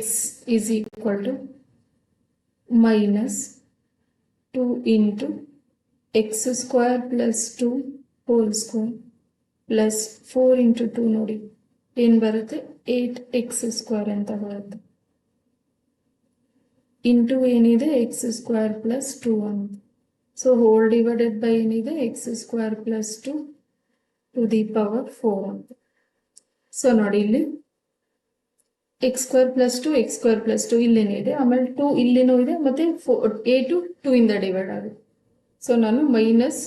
is equal to minus 2 into x square plus 2 whole square plus 4 into 2 ನೋಡಿ ಏನ್ ಬರುತ್ತೆ 8x square ಅಂತ ಬರುತ್ತೆ into ಏನಿದೆ x square plus 2 ಅಂತ. So whole divided by ಏನಿದೆ x square plus 2 to the power 4 ಅಂತ. So ನೋಡಿ ಇಲ್ಲಿ x square plus 2 x square plus 2 ಇಲ್ಲೇನಿದೆ ಆಮೇಲೆ 2 ಇಲ್ಲಿನೂ ಇದೆ ಮತ್ತೆ 2 ಇಂದ ಡಿವೈಡ್ ಆಗುತ್ತೆ. ಸೊ ನಾನು minus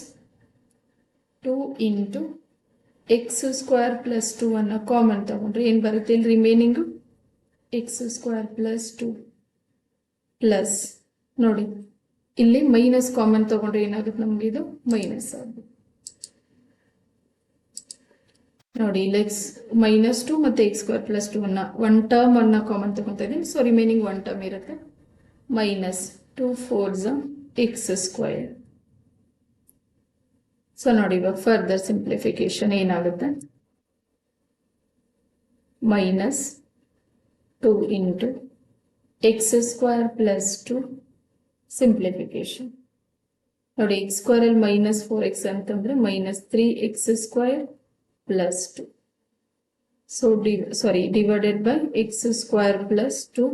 2 into x square plus 2 ಅನ್ನ ಕಾಮನ್ ತಗೊಂಡ್ರೆ ಏನ್ ಬರುತ್ತೆ ಇಲ್ಲಿ remaining X square plus 2 plus ನೋಡಿ ಇಲ್ಲಿ ಮೈನಸ್ ಕಾಮನ್ ತಗೊಂಡ್ರೆ ಏನಾಗುತ್ತೆ ನಮ್ಗೆ ಇದು ಮೈನಸ್ ಆಗುತ್ತೆ ನೋಡಿ ಇಲ್ಲಿ ಮೈನಸ್ 2 ಮತ್ತೆ ಎಕ್ಸ್ ಸ್ಕ್ವೇರ್ ಪ್ಲಸ್ 2 ಅನ್ನ ಒನ್ ಟರ್ಮ್ ಅನ್ನ ಕಾಮನ್ ತಗೊಂತಾ ಇದೀನಿ. ಸೊ ರಿಮೈನಿಂಗ್ ಒನ್ ಟರ್ಮ್ ಇರುತ್ತೆ minus 2 4s x square. So ನೋಡಿ ಇವಾಗ ಫರ್ದರ್ ಸಿಂಪ್ಲಿಫಿಕೇಶನ್ ಏನಾಗುತ್ತೆ minus 2 into x square plus 2 simplification ನೋಡಿ ಎಕ್ಸ್ ಸ್ಕ್ವೇರ್ ಅಲ್ಲಿ ಮೈನಸ್ 4x ಅಂತಂದ್ರೆ minus 3x square plus 2. So divided by x square plus 2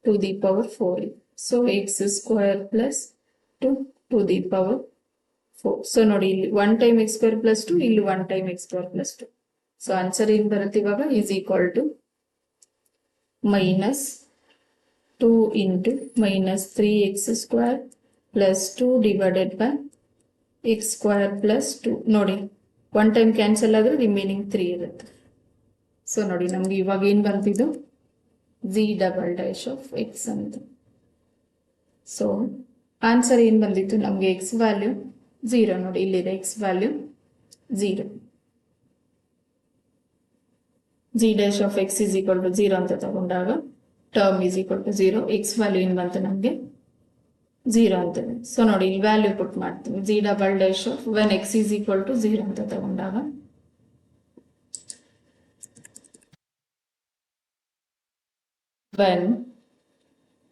to the power 4. So x square plus 2 to the power 4. So ನೋಡಿ ಇಲ್ಲಿ 1 time x square plus 2 ಇಲ್ಲಿ 1 time x square plus 2. So answer ಏನ್ ಬರುತ್ತೆ ಇವಾಗ is equal to minus 2 into minus 3x square plus 2 divided by x square plus 2 ನೋಡಿ 1 time cancel ಆದ್ರೆ remaining 3 ಇರುತ್ತೆ. So ನೋಡಿ ನಮ್ಗೆ ಇವಾಗ ಏನ್ ಬಂತಿದ್ದು z double dash of x ಅಂತ. ಸೊ ಆನ್ಸರ್ ಏನ್ ಬಂದಿತ್ತು ನಮ್ಗೆ ಎಕ್ಸ್ ವ್ಯಾಲ್ಯೂ 0 ನೋಡಿ ಇಲ್ಲಿದೆ x value 0 z dash of x is equal to 0 ಅಂತ ತಗೊಂಡಾಗ term is equal to 0 x value ಏನ್ ಬಂತು ನಮ್ಗೆ 0 ಅಂತೇಳಿ. ಸೊ ನೋಡಿ ಇಲ್ಲಿ ವ್ಯಾಲ್ಯೂ ಪುಟ್ ಮಾಡ್ತೀನಿ. G double dash of when x is equal to 0 ಅಂತ ತಗೊಂಡಾಗ when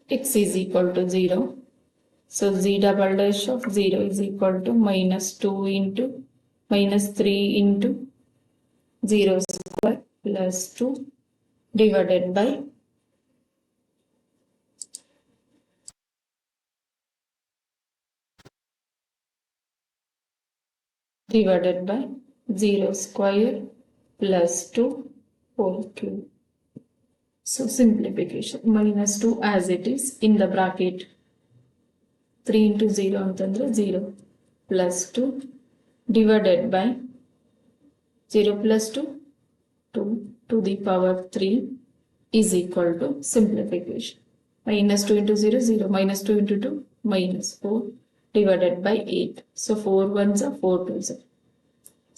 x is equal to 0, so z double dash of 0 is equal to minus 2 into minus 3 into 0 square plus 2 divided by divided by 0 square plus 2 whole cube. So simplification, minus 2 as it is in the bracket, 3 into 0 ಅಂತಂದ್ರೆ 0 plus 2 divided by 0 plus 2 2 to the power 3 is equal to simplification. Minus 2 into 0 0, minus 2 into 2 minus 4 divided by 8. So 4 ones are 4 twos are.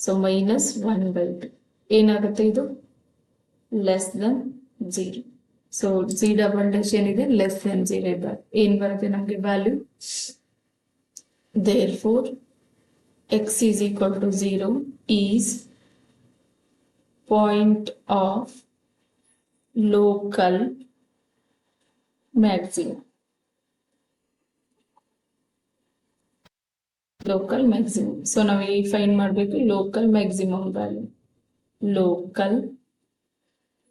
So minus 1 by 2. ಏನಾಗುತ್ತೆ ಇದು less than 0. So z double dash ಏನಿದೆ less than 0 ಇದ್ದಾಗ ಏನ್ ಬರುತ್ತೆ ನಮಗೆ value. Therefore x is equal to 0 is point of local maximum. Local maximum. So ನಾವು ಈ find ಮಾಡಬೇಕು local maximum value. Local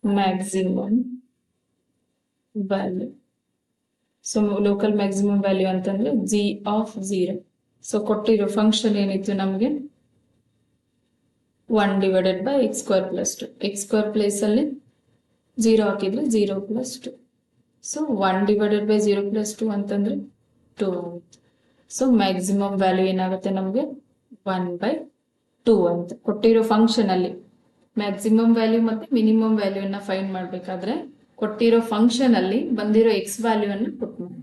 maximum value. So local maximum value ಅಂತಂದ್ರೆ g of 0. So ಕೊಟ್ಟಿರೋ ಫಂಕ್ಷನ್ ಏನಿತ್ತು ನಮಗೆ 1 divided by x square plus 2. x square place ಅಲ್ಲಿ 0 ಹಾಕಿದ್ರೆ 0 plus 2. So 1 divided by 0 plus 2 ಅಂತಂದ್ರೆ 2. ಸೊ ಮ್ಯಾಕ್ಸಿಮಮ್ ವ್ಯಾಲ್ಯೂ ಏನಾಗುತ್ತೆ ನಮಗೆ 1 by 2 ಅಂತ ಕೊಟ್ಟಿರೋ ಫಂಕ್ಷನ್ ಅಲ್ಲಿ. ಮ್ಯಾಕ್ಸಿಮಮ್ ವ್ಯಾಲ್ಯೂ ಮತ್ತೆ ಮಿನಿಮಮ್ ವ್ಯಾಲ್ಯೂ ಅನ್ನ ಫೈಂಡ್ ಮಾಡ್ಬೇಕಾದ್ರೆ ಕೊಟ್ಟಿರೋ ಫಂಕ್ಷನ್ ಅಲ್ಲಿ ಬಂದಿರೋ ಎಕ್ಸ್ ವ್ಯಾಲ್ಯೂ ಅನ್ನು ಪುಟ್ ಮಾಡಿ.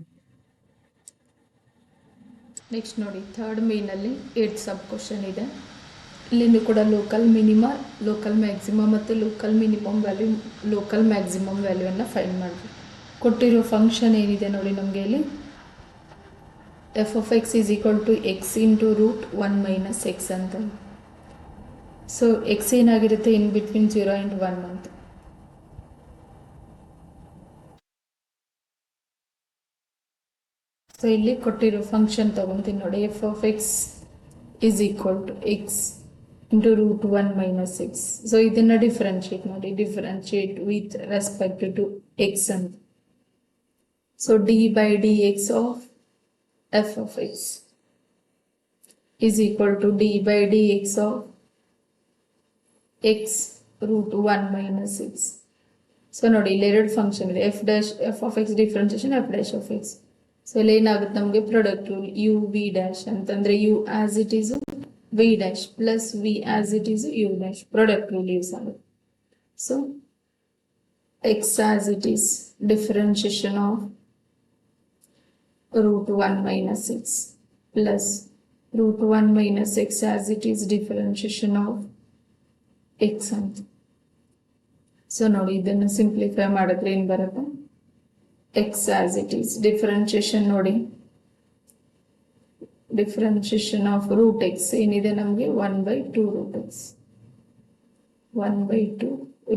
ನೆಕ್ಸ್ಟ್ ನೋಡಿ ಥರ್ಡ್ ಮೇನ್ ಅಲ್ಲಿ 8th ಸಬ್ ಕ್ವಶನ್ ಇದೆ. ಇಲ್ಲಿಂದ ಕೂಡ ಲೋಕಲ್ ಮಿನಿಮ, ಲೋಕಲ್ ಮ್ಯಾಕ್ಸಿಮಮ್ ಮತ್ತು local minimum value, local maximum value ಅನ್ನ ಫೈಂಡ್ ಮಾಡಬೇಕು. ಕೊಟ್ಟಿರೋ ಫಂಕ್ಷನ್ ಏನಿದೆ ನೋಡಿ ನಮಗೆ ಇಲ್ಲಿ f of x is equal to x into root 1 minus x ಅಂತ. ಸೊ ಎಕ್ಸ್ ಏನಾಗಿರುತ್ತೆ ಇನ್ ಬಿಟ್ವೀನ್ 0 ಆ್ಯಂಡ್ 1 ಅಂತ. ಸೊ ಇಲ್ಲಿ ಕೊಟ್ಟಿರೋ ಫಂಕ್ಷನ್ ತಗೊಂತೀನಿ ನೋಡಿ. F of x is equal to x into root 1 minus x. So ಇದನ್ನ ಡಿಫ್ರೆನ್ಶಿಯೇಟ್ ಮಾಡಿ, differentiate with respect to x ಅಂತ. So d by d x of f of x is equal to d by d x of x root 1 minus x. So ನೋಡಿ ಇಲ್ಲಿ ಎರಡು function ಇದೆ, f dash f of x differentiation f dash of x. So ಇಲ್ಲಿ ಏನಾಗುತ್ತೆ ನಮಗೆ product rule you v dash ಅಂತಂದ್ರೆ u as it is v dash plus v as it is u dash product rule use ಆಗುತ್ತೆ. So x as it is differentiation of root 1 minus x plus root 1 minus x as it is differentiation of x ಅಂತ. So ನೋಡಿ ಇದನ್ನು simplify ಮಾಡಿದ್ರೆ ಏನ್ ಬರುತ್ತೆ, x as it is differentiation ನೋಡಿ, differentiation of root x ಏನಿದೆ ನಮಗೆ 1/2 root x, 1/2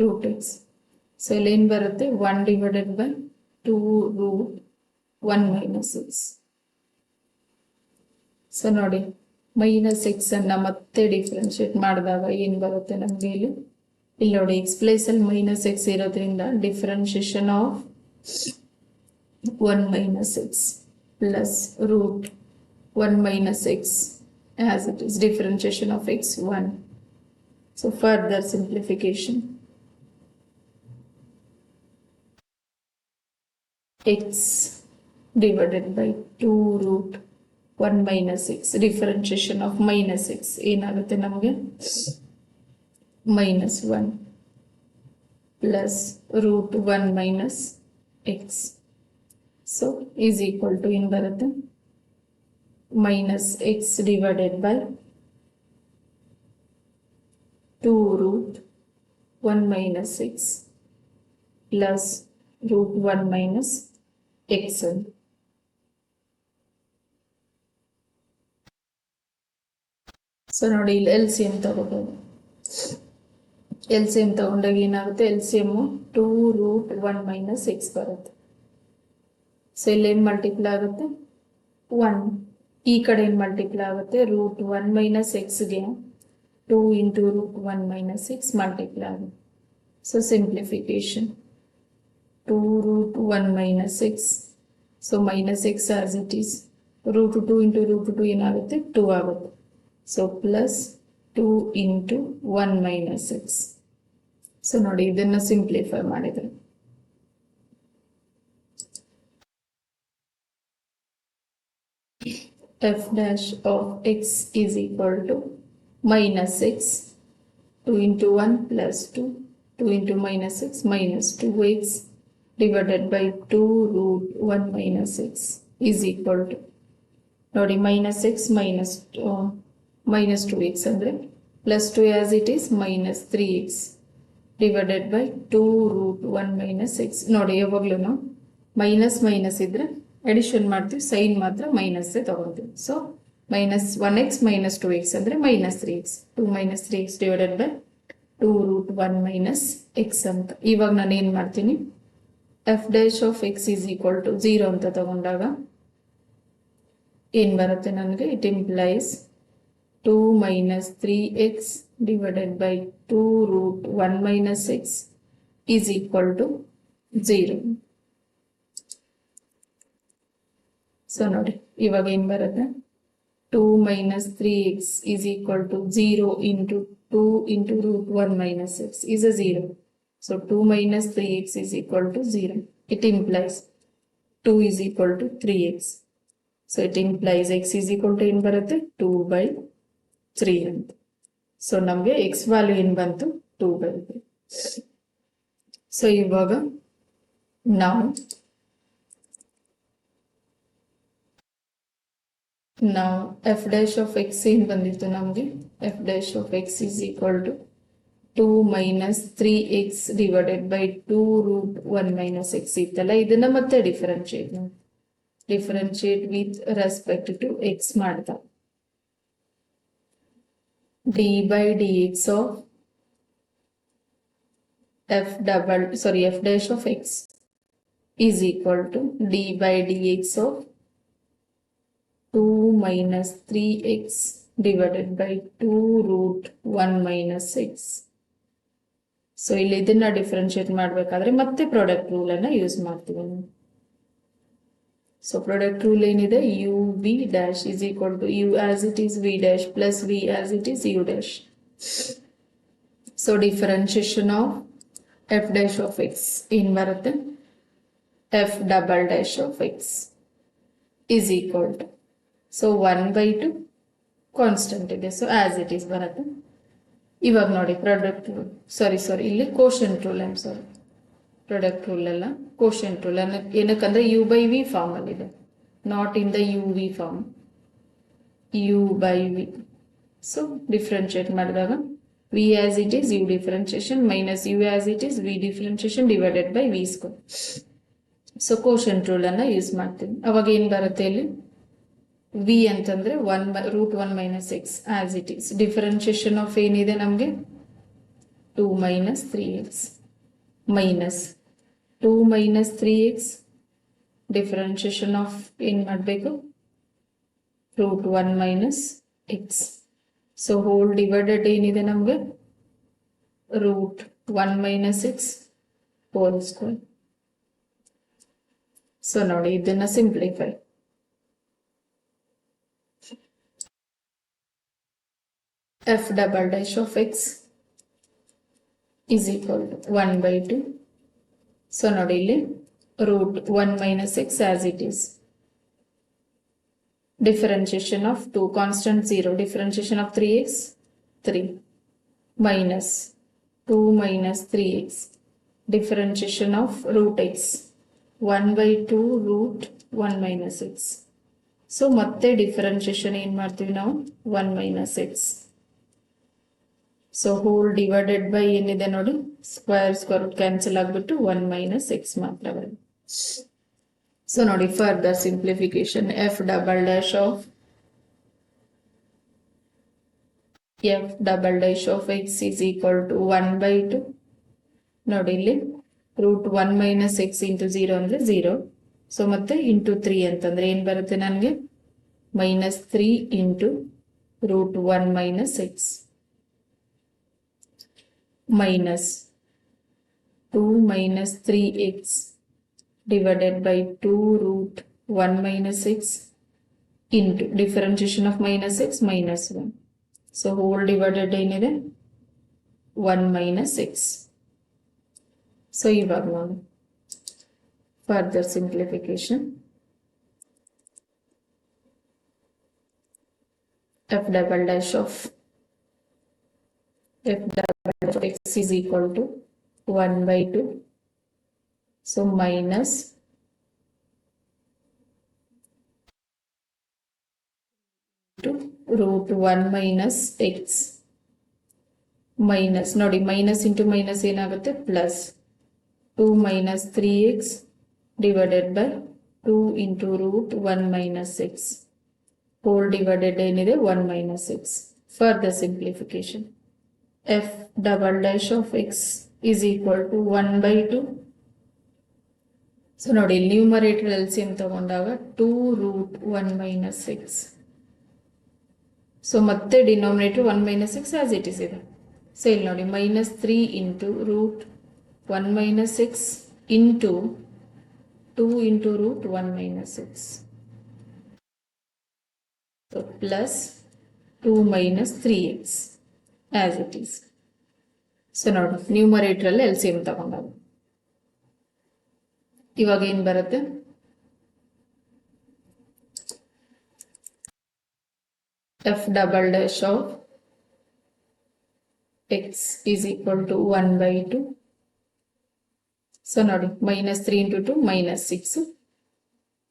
root x. So ಇಲ್ಲಿ ಏನ್ ಬರುತ್ತೆ 1 divided by 2 root 1 minus x. So ನೋಡಿ ಮೈನಸ್ ಎಕ್ಸ್ ಅನ್ನ ಮತ್ತೆ ಡಿಫ್ರೆನ್ಶಿಯೇಟ್ ಮಾಡಿದಾಗ ಏನ್ ಬರುತ್ತೆ ನಮ್ಗೆ ಇಲ್ಲಿ ನೋಡಿ ಎಕ್ಸ್ ಪ್ಲೇಸ್ ಅಲ್ಲಿ ಮೈನಸ್ ಎಕ್ಸ್ ಇರೋದ್ರಿಂದ differentiation of 1 minus x plus root 1 minus x as it is differentiation of x 1. So further simplification, x divided by 2 root 1 minus x, differentiation of minus x ಏನಾಗುತ್ತೆ ನಮಗೆ minus 1 plus root 1 minus x. So is equal to in ಬರುತ್ತೆ minus x divided by 2 root 1 minus x plus root 1 minus x. So ನೋಡಿ ಇಲ್ಲಿ L C M ತಗೋಬೋದು. L C M ತಗೊಂಡಾಗ ಏನಾಗುತ್ತೆ, L C M 2√1 - 6 ಬರುತ್ತೆ. So ಇಲ್ಲಿ ಏನು multiply ಆಗುತ್ತೆ, 1. ಈ ಕಡೆ ಏನು ಮಲ್ಟಿಪ್ಲೈ ಆಗುತ್ತೆ, √1 - 6ಗೆ 2 × √1 - 6 ಮಲ್ಟಿಪ್ಲೈ ಆಗುತ್ತೆ. So simplification 2√1 - 6. So -6 as it is. √2 × √2 ಏನಾಗುತ್ತೆ, 2 ಆಗುತ್ತೆ. So plus 2 × 1 - 6. ಸೊ ನೋಡಿ ಇದನ್ನ ಸಿಂಪ್ಲಿಫೈ ಮಾಡಿದ್ರೆ f dash of x is equal to -6, 2 × 1 plus 2, 2 × -6 minus 2x divided by 2√1 - 6 is equal to, ನೋಡಿ -6 minus 2x ಅಂದರೆ plus 2 as it is minus 3x divided by 2√1 - 6. ನೋಡಿ ಯಾವಾಗಲೂ minus minus ಇದ್ರೆ edition ಮಾಡ್ತೀವಿ, sign ಮಾತ್ರ ಮೈನಸ್ ತಗೊಳ್ತೀವಿ. So -1x minus 2x ಅಂದರೆ -3x. 2 - 3x divided by 2√1 - x ಅಂತ. ಇವಾಗ ನಾನು ಏನು ಮಾಡ್ತೀನಿ, f dash of x is equal to 0 ಅಂತ ತಗೊಂಡಾಗ ಏನು ಬರುತ್ತೆ ನನಗೆ, it implies 2 - 3x divided by 2√1 - 6 is equal to 0. So ನೋಡಿ ಇವಾಗ ಏನು ಬರುತ್ತೆ, 2 - 3x is equal to 0 into 2 into √1 - 6 is a 0. So 2 - 3x is equal to 0. It implies 2 is equal to 3x. So it implies x is equal to ಏನು ಬರುತ್ತೆ, 2/3 ಅಂತ. So ನಮಗೆ x value ಏನು ಬಂತು, 2/3. ಸೊ ಇವಾಗ ನಾವು f dash of x ಏನು ಬಂದಿತ್ತು ನಮಗೆ, f dash of x is equal to 2 - 3x divided by 2√1 - 6 ಇತ್ತಲ್ಲ, ಇದನ್ನ ಮತ್ತೆ differentiate with respect to x ಮಾಡ್ತಾ d/dx of f dash of x is equal to d/dx of 2 - 3x divided by 2√1 - 6. So ಇಲ್ಲಿ ಇದನ್ನ differentiate ಮಾಡಬೇಕಾದ್ರೆ ಮತ್ತೆ product rule ಅನ್ನ use ಮಾಡ್ತೀವಿ. ಸೊ ಪ್ರಾಡಕ್ಟ್ ರೂಲ್ ಏನಿದೆ, u v dash is equal to u as it is v dash plus v as it is u dash. So differentiation of f dash of x ಏನು ಬರುತ್ತೆ, f double dash of x is equal to, so 1/2 constant ಇದೆ, so as it is ಬರುತ್ತೆ. ಇವಾಗ ನೋಡಿ product rule, sorry ಇಲ್ಲಿ quotient rule, product rule ಅಲ್ಲ, quotient rule. ಏನಕ್ಕಂದ್ರೆ u/v form ಅಲ್ಲಿ ಇದೆ, not in the uv form, u/v. So differentiate ಮಾಡಿದಾಗ v as it is u differentiation minus u as it is v differentiation divided by v square. So quotient rule ಅನ್ನ use ಮಾಡ್ತೀವಿ. ಅವಾಗ ಏನ್ ಬರುತ್ತೆ ಇಲ್ಲಿ, v ಅಂತಂದ್ರೆ 1√1 - 6 as it is. Differentiation of ಏನಿದೆ ನಮಗೆ, 2 - 3x minus 2 - 3x differentiation of ಏನ್ ಮಾಡಬೇಕು, √1 - x. ಸೊ ಹೋಲ್ ಡಿವೈಡೆಡ್ ಏನಿದೆ ನಮಗೆ, √1 - 6 ಹೋಲ್ ಸ್ಕ್ವೇರ್. ಸೊ ನೋಡಿ ಇದನ್ನ simplify, f double dash of x is equal to 1/2. So ನೋಡಿ ಇಲ್ಲಿ √1 - 6 as it is. Differentiation of 2 constant 0, differentiation of 3x 3 minus 2 - 3x, differentiation of √x 1/2 √1 - 6. So ಮತ್ತೆ differentiation ಏನು ಮಾಡ್ತೀವಿ ನಾವು, 1 - 6. ಸೊ ಹೋಲ್ ಡಿವೈಡೆಡ್ ಬೈ ಏನಿದೆ ನೋಡಿ, ಸ್ಕ್ವೇರ್ ರೂಟ್ ಕ್ಯಾನ್ಸಲ್ ಆಗಿಬಿಟ್ಟು 1 - 6 ಮಾತ್ರ ಬರುತ್ತೆ. ಸೊ ನೋಡಿ further simplification, f double dash of f double dash of x is equal to 1/2. ನೋಡಿ ಇಲ್ಲಿ ರೂಟ್ 1 ಮೈನಸ್ ಎಕ್ಸ್ ಇಂಟು 0 ಅಂದರೆ 0. ಸೊ ಮತ್ತೆ ಇಂಟು 3 ಅಂತಂದ್ರೆ ಏನು ಬರುತ್ತೆ ನನಗೆ? -3 into root 1 minus x minus 2 minus 3x divided by 2 root 1 minus x into differentiation of minus x minus 1. So whole divided ಏನಿದೆ 1 minus x. So ಇವಾಗ ನಾವು further simplification f double dash of x is equal to 1/2. So minus to root 1 minus x minus ನೋಡಿ minus into minus ಏನಾಗುತ್ತೆ plus 2 minus 3x divided by 2 into root 1 minus x whole divided ಏನಿದೆ 1 minus x. Further simplification f double dash of x is equal to 1/2. So ನೋಡಿ numerator LCM ತಗೊಂಡಾಗ 2 root 1 minus x. So ಮತ್ತೆ denominator 1 minus x as it is ಇದೆ. So ಇಲ್ಲಿ ನೋಡಿ -3 into root 1 minus x into 2 into root 1 minus x. So plus 2 minus 3x as it is. So ನೋಡಿ ನ್ಯೂಮರೇಟರಲ್ಲಿ LCM ತಗೊಂಡಾಗ ಇವಾಗ ಏನು ಬರುತ್ತೆ? f double dash of x is equal to 1/2. So ನೋಡಿ -3 into 2 -6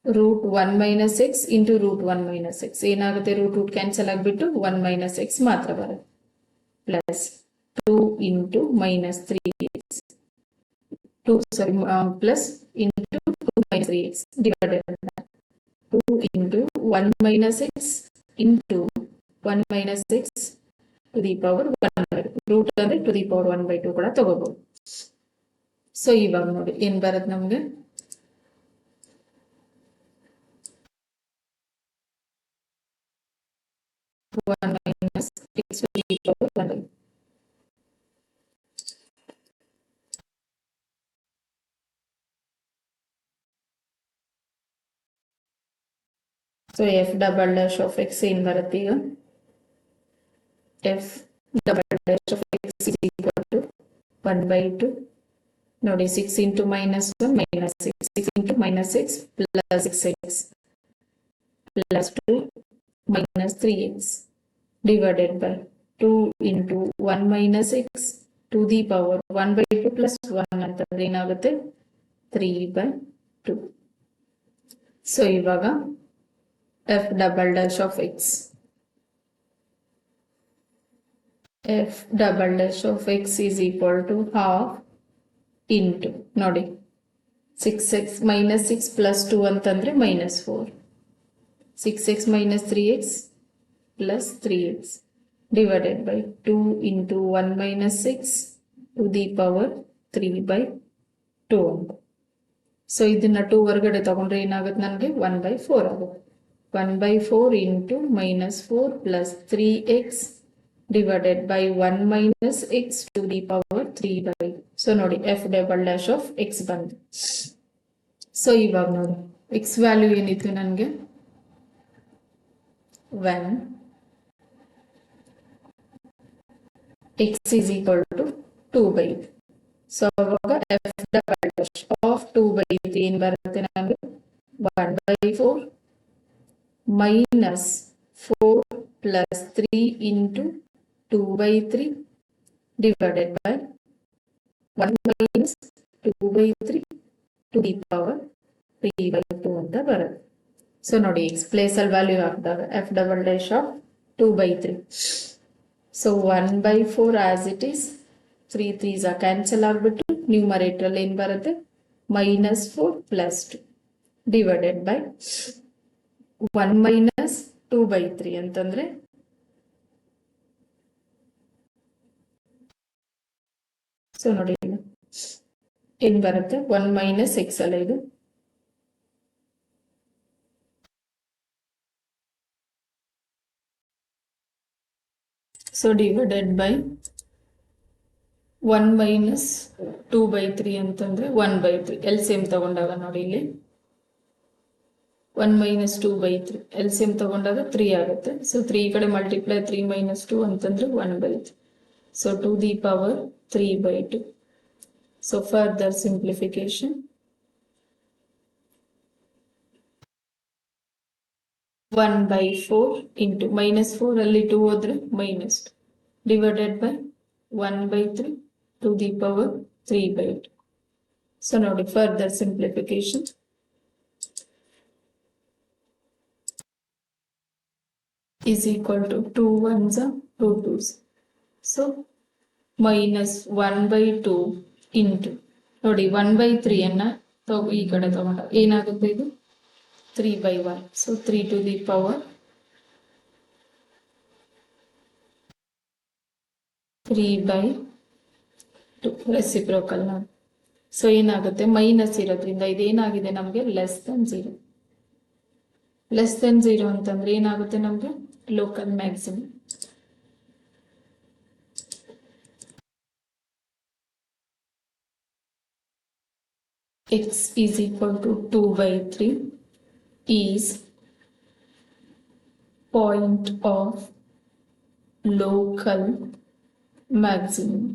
root 1 minus x into root 1 minus x ಏನಾಗುತ್ತೆ? Root cancel ಆಗಿಬಿಟ್ಟು 1 minus x ಮಾತ್ರ ಬರುತ್ತೆ plus 2 into -3x 2 sorry plus into 2 minus 3x divided by 2 into 1 minus x into 1 minus x to the power 1/2. Root ಅಂದರೆ to the power 1/2 ಕೂಡ ತಗೋಬಹುದು. So ಇವಾಗ ನೋಡಿ ಏನು ಬರುತ್ತೆ ನಮಗೆ? -1 minus x to the power 1/2. So f double dash of x ಏನು ಬರುತ್ತೆ ಈಗ? f double dash of x is equal to 1/2. ನೋಡಿ 6 into -1 -6 6 into -6 plus 6x plus 2 minus 3x divided by 2 into 1 minus x to the power 1/2 plus 1 ಅಂತಂದ್ರೆ ಏನಾಗುತ್ತೆ? 3/2. So ಇವಾಗ f double dash of x is equal to half into ನೋಡಿ 6x minus 6 plus 2 ಅಂತಂದ್ರೆ -4 6x minus 3x plus 3x divided by 2 into 1 minus 6 to the power 3/2 ಅಂತ. So ಇದನ್ನ 2 ಹೊರಗಡೆ ತಗೊಂಡ್ರೆ ಏನಾಗುತ್ತೆ? ನನಗೆ 1/4 ಆಗುತ್ತೆ. 1/4 into -4 plus 3x divided by 1 minus x to the power 3/2. So ನೋಡಿ f double dash of x ಬಂತು. ಸೊ ಇವಾಗ ನೋಡಿ x ವ್ಯಾಲ್ಯೂ ಏನಿತ್ತು ನನಗೆ? when x is equal to 2/3. So ಅವಾಗ f double dash of 2/3 ಏನು ಬರುತ್ತೆ ನಮಗೆ? 1/4 minus 4 plus 3 into 2/3 divided by 1 minus 2/3 to the power 3/2 ಅಂತ ಬರುತ್ತೆ. ಸೊ ನೋಡಿ x ಪ್ಲೇಸ್ ಅಲ್ಲಿ ವ್ಯಾಲ್ಯೂ ಹಾಕಿದಾಗ f double dash of 2/3. So 1/4 as it is 3 3s cancel ಆಗಿಬಿಟ್ಟು ನ್ಯೂಮರೇಟರ್ ಏನು ಬರುತ್ತೆ? -4 plus 2 divided by 1 minus 2/3 ಅಂತಂದ್ರೆ ಸೊ ನೋಡಿ ಏನು ಬರುತ್ತೆ, 1 ಮೈನಸ್ ಎಕ್ಸ್ ಅಲ್ಲ ಇದು. ಸೊ ಡಿವೈಡೆಡ್ ಬೈ 1 ಮೈನಸ್ 2/3 ಅಂತಂದ್ರೆ 1/3. LCM ತಗೊಂಡಾಗ ನೋಡಿ ಇಲ್ಲಿ 1 ಮೈನಸ್ 2/3 LCM ತಗೊಂಡಾಗ 3 ಆಗುತ್ತೆ. ಸೊ 3 ಈ ಕಡೆ ಮಲ್ಟಿಪ್ಲೈ 3 ಮೈನಸ್ 2 ಅಂತಂದ್ರೆ 1/3. So to the power 3/2. So further simplification 1/4 into minus 4 ಅಲ್ಲಿ 2 ಹೋದ್ರೆ minus 2 divided by 1/3 to the power 3/2. So ನೋಡಿ further simplification is equal to 2 1s are 2 2s. So minus 1/2 into ನೋಡಿ 1/3 ಅನ್ನ ಈ ಕಡೆ ತಗೊಂಡ ಏನಾಗುತ್ತೆ, ಇದು 3/1. So 3 to the power 3/2 reciprocal ನೋಡಿ. ಸೊ ಏನಾಗುತ್ತೆ, ಮೈನಸ್ ಇರೋದ್ರಿಂದ ಇದೇನಾಗಿದೆ ನಮಗೆ ಲೆಸ್ ದೆನ್ 0. ಲೆಸ್ ದೆನ್ 0 ಅಂತಂದ್ರೆ ಏನಾಗುತ್ತೆ ನಮಗೆ local maximum. x is equal to 2/3 is point of local maximum.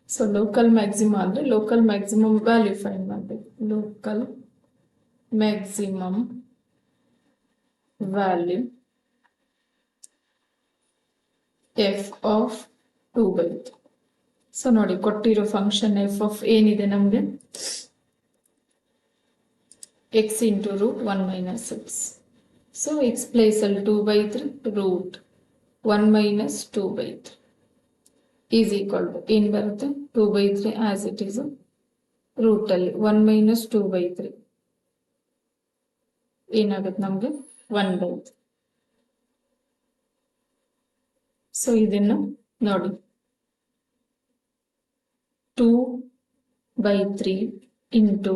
So local maximum ಅಂದ್ರೆ ಲೋಕಲ್ ಮ್ಯಾಕ್ಸಿಮಮ್ ವ್ಯಾಲ್ಯೂ ಫೈಂಡ್ ಮಾಡಬೇಕು. Local maximum value f of 2/3. So ನೋಡಿ ಕೊಟ್ಟಿರೋ ಫಂಕ್ಷನ್ f of ಏನಿದೆ ನಮಗೆ x into root 1 minus 6. So x place ಅಲ್ಲಿ 2/3 root 1 minus 2/3 is equal to ಏನ್ ಬರುತ್ತೆ 2/3 as it is root ಅಲ್ಲಿ 1 minus 2/3 ಏನಾಗುತ್ತೆ ನಮಗೆ 1/3. ಸೊ ಇದನ್ನು ನೋಡಿ 2/3 ಇಂಟು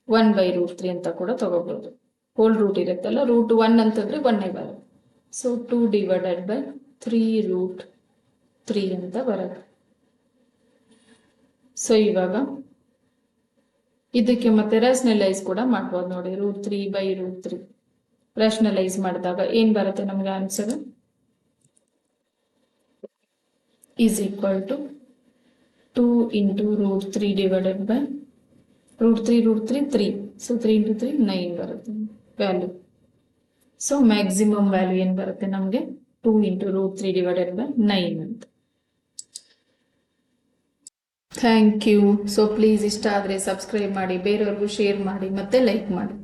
1/√3 ಅಂತ ಕೂಡ ತಗೋಬಹುದು. ಹೋಲ್ ರೂಟ್ ಇರುತ್ತಲ್ಲ, ರೂಟ್ 1 ಅಂತಂದ್ರೆ 1 ಬರುತ್ತೆ. ಸೊ 2 ಡಿವೈಡೆಡ್ ಬೈ 3√3 ಅಂತ ಬರುತ್ತೆ. ಸೊ ಇವಾಗ ಇದಕ್ಕೆ ಮತ್ತೆ ರ್ಯಾಷನಲೈಸ್ ಕೂಡ ಮಾಡ್ಬೋದು ನೋಡಿ. √3/√3 ರ್ಯಾಷನಲೈಸ್ ಮಾಡಿದಾಗ ಏನ್ ಬರುತ್ತೆ ನಮ್ಗೆ answer is equal to 2 into √3 divided by √3 3. So 3 into 3 9 ಬರುತ್ತೆ ವ್ಯಾಲ್ಯೂ. ಸೊ ಮ್ಯಾಕ್ಸಿಮಮ್ ವ್ಯಾಲ್ಯೂ ಏನ್ ಬರುತ್ತೆ ನಮಗೆ 2 into √3 divided by 9 ಅಂತ. Thank you. ಸೊ ಪ್ಲೀಸ್ ಇಷ್ಟ ಆದರೆ ಸಬ್ಸ್ಕ್ರೈಬ್ ಮಾಡಿ, ಬೇರೆಯವ್ರಿಗೂ ಶೇರ್ ಮಾಡಿ ಮತ್ತೆ ಲೈಕ್ ಮಾಡಿ.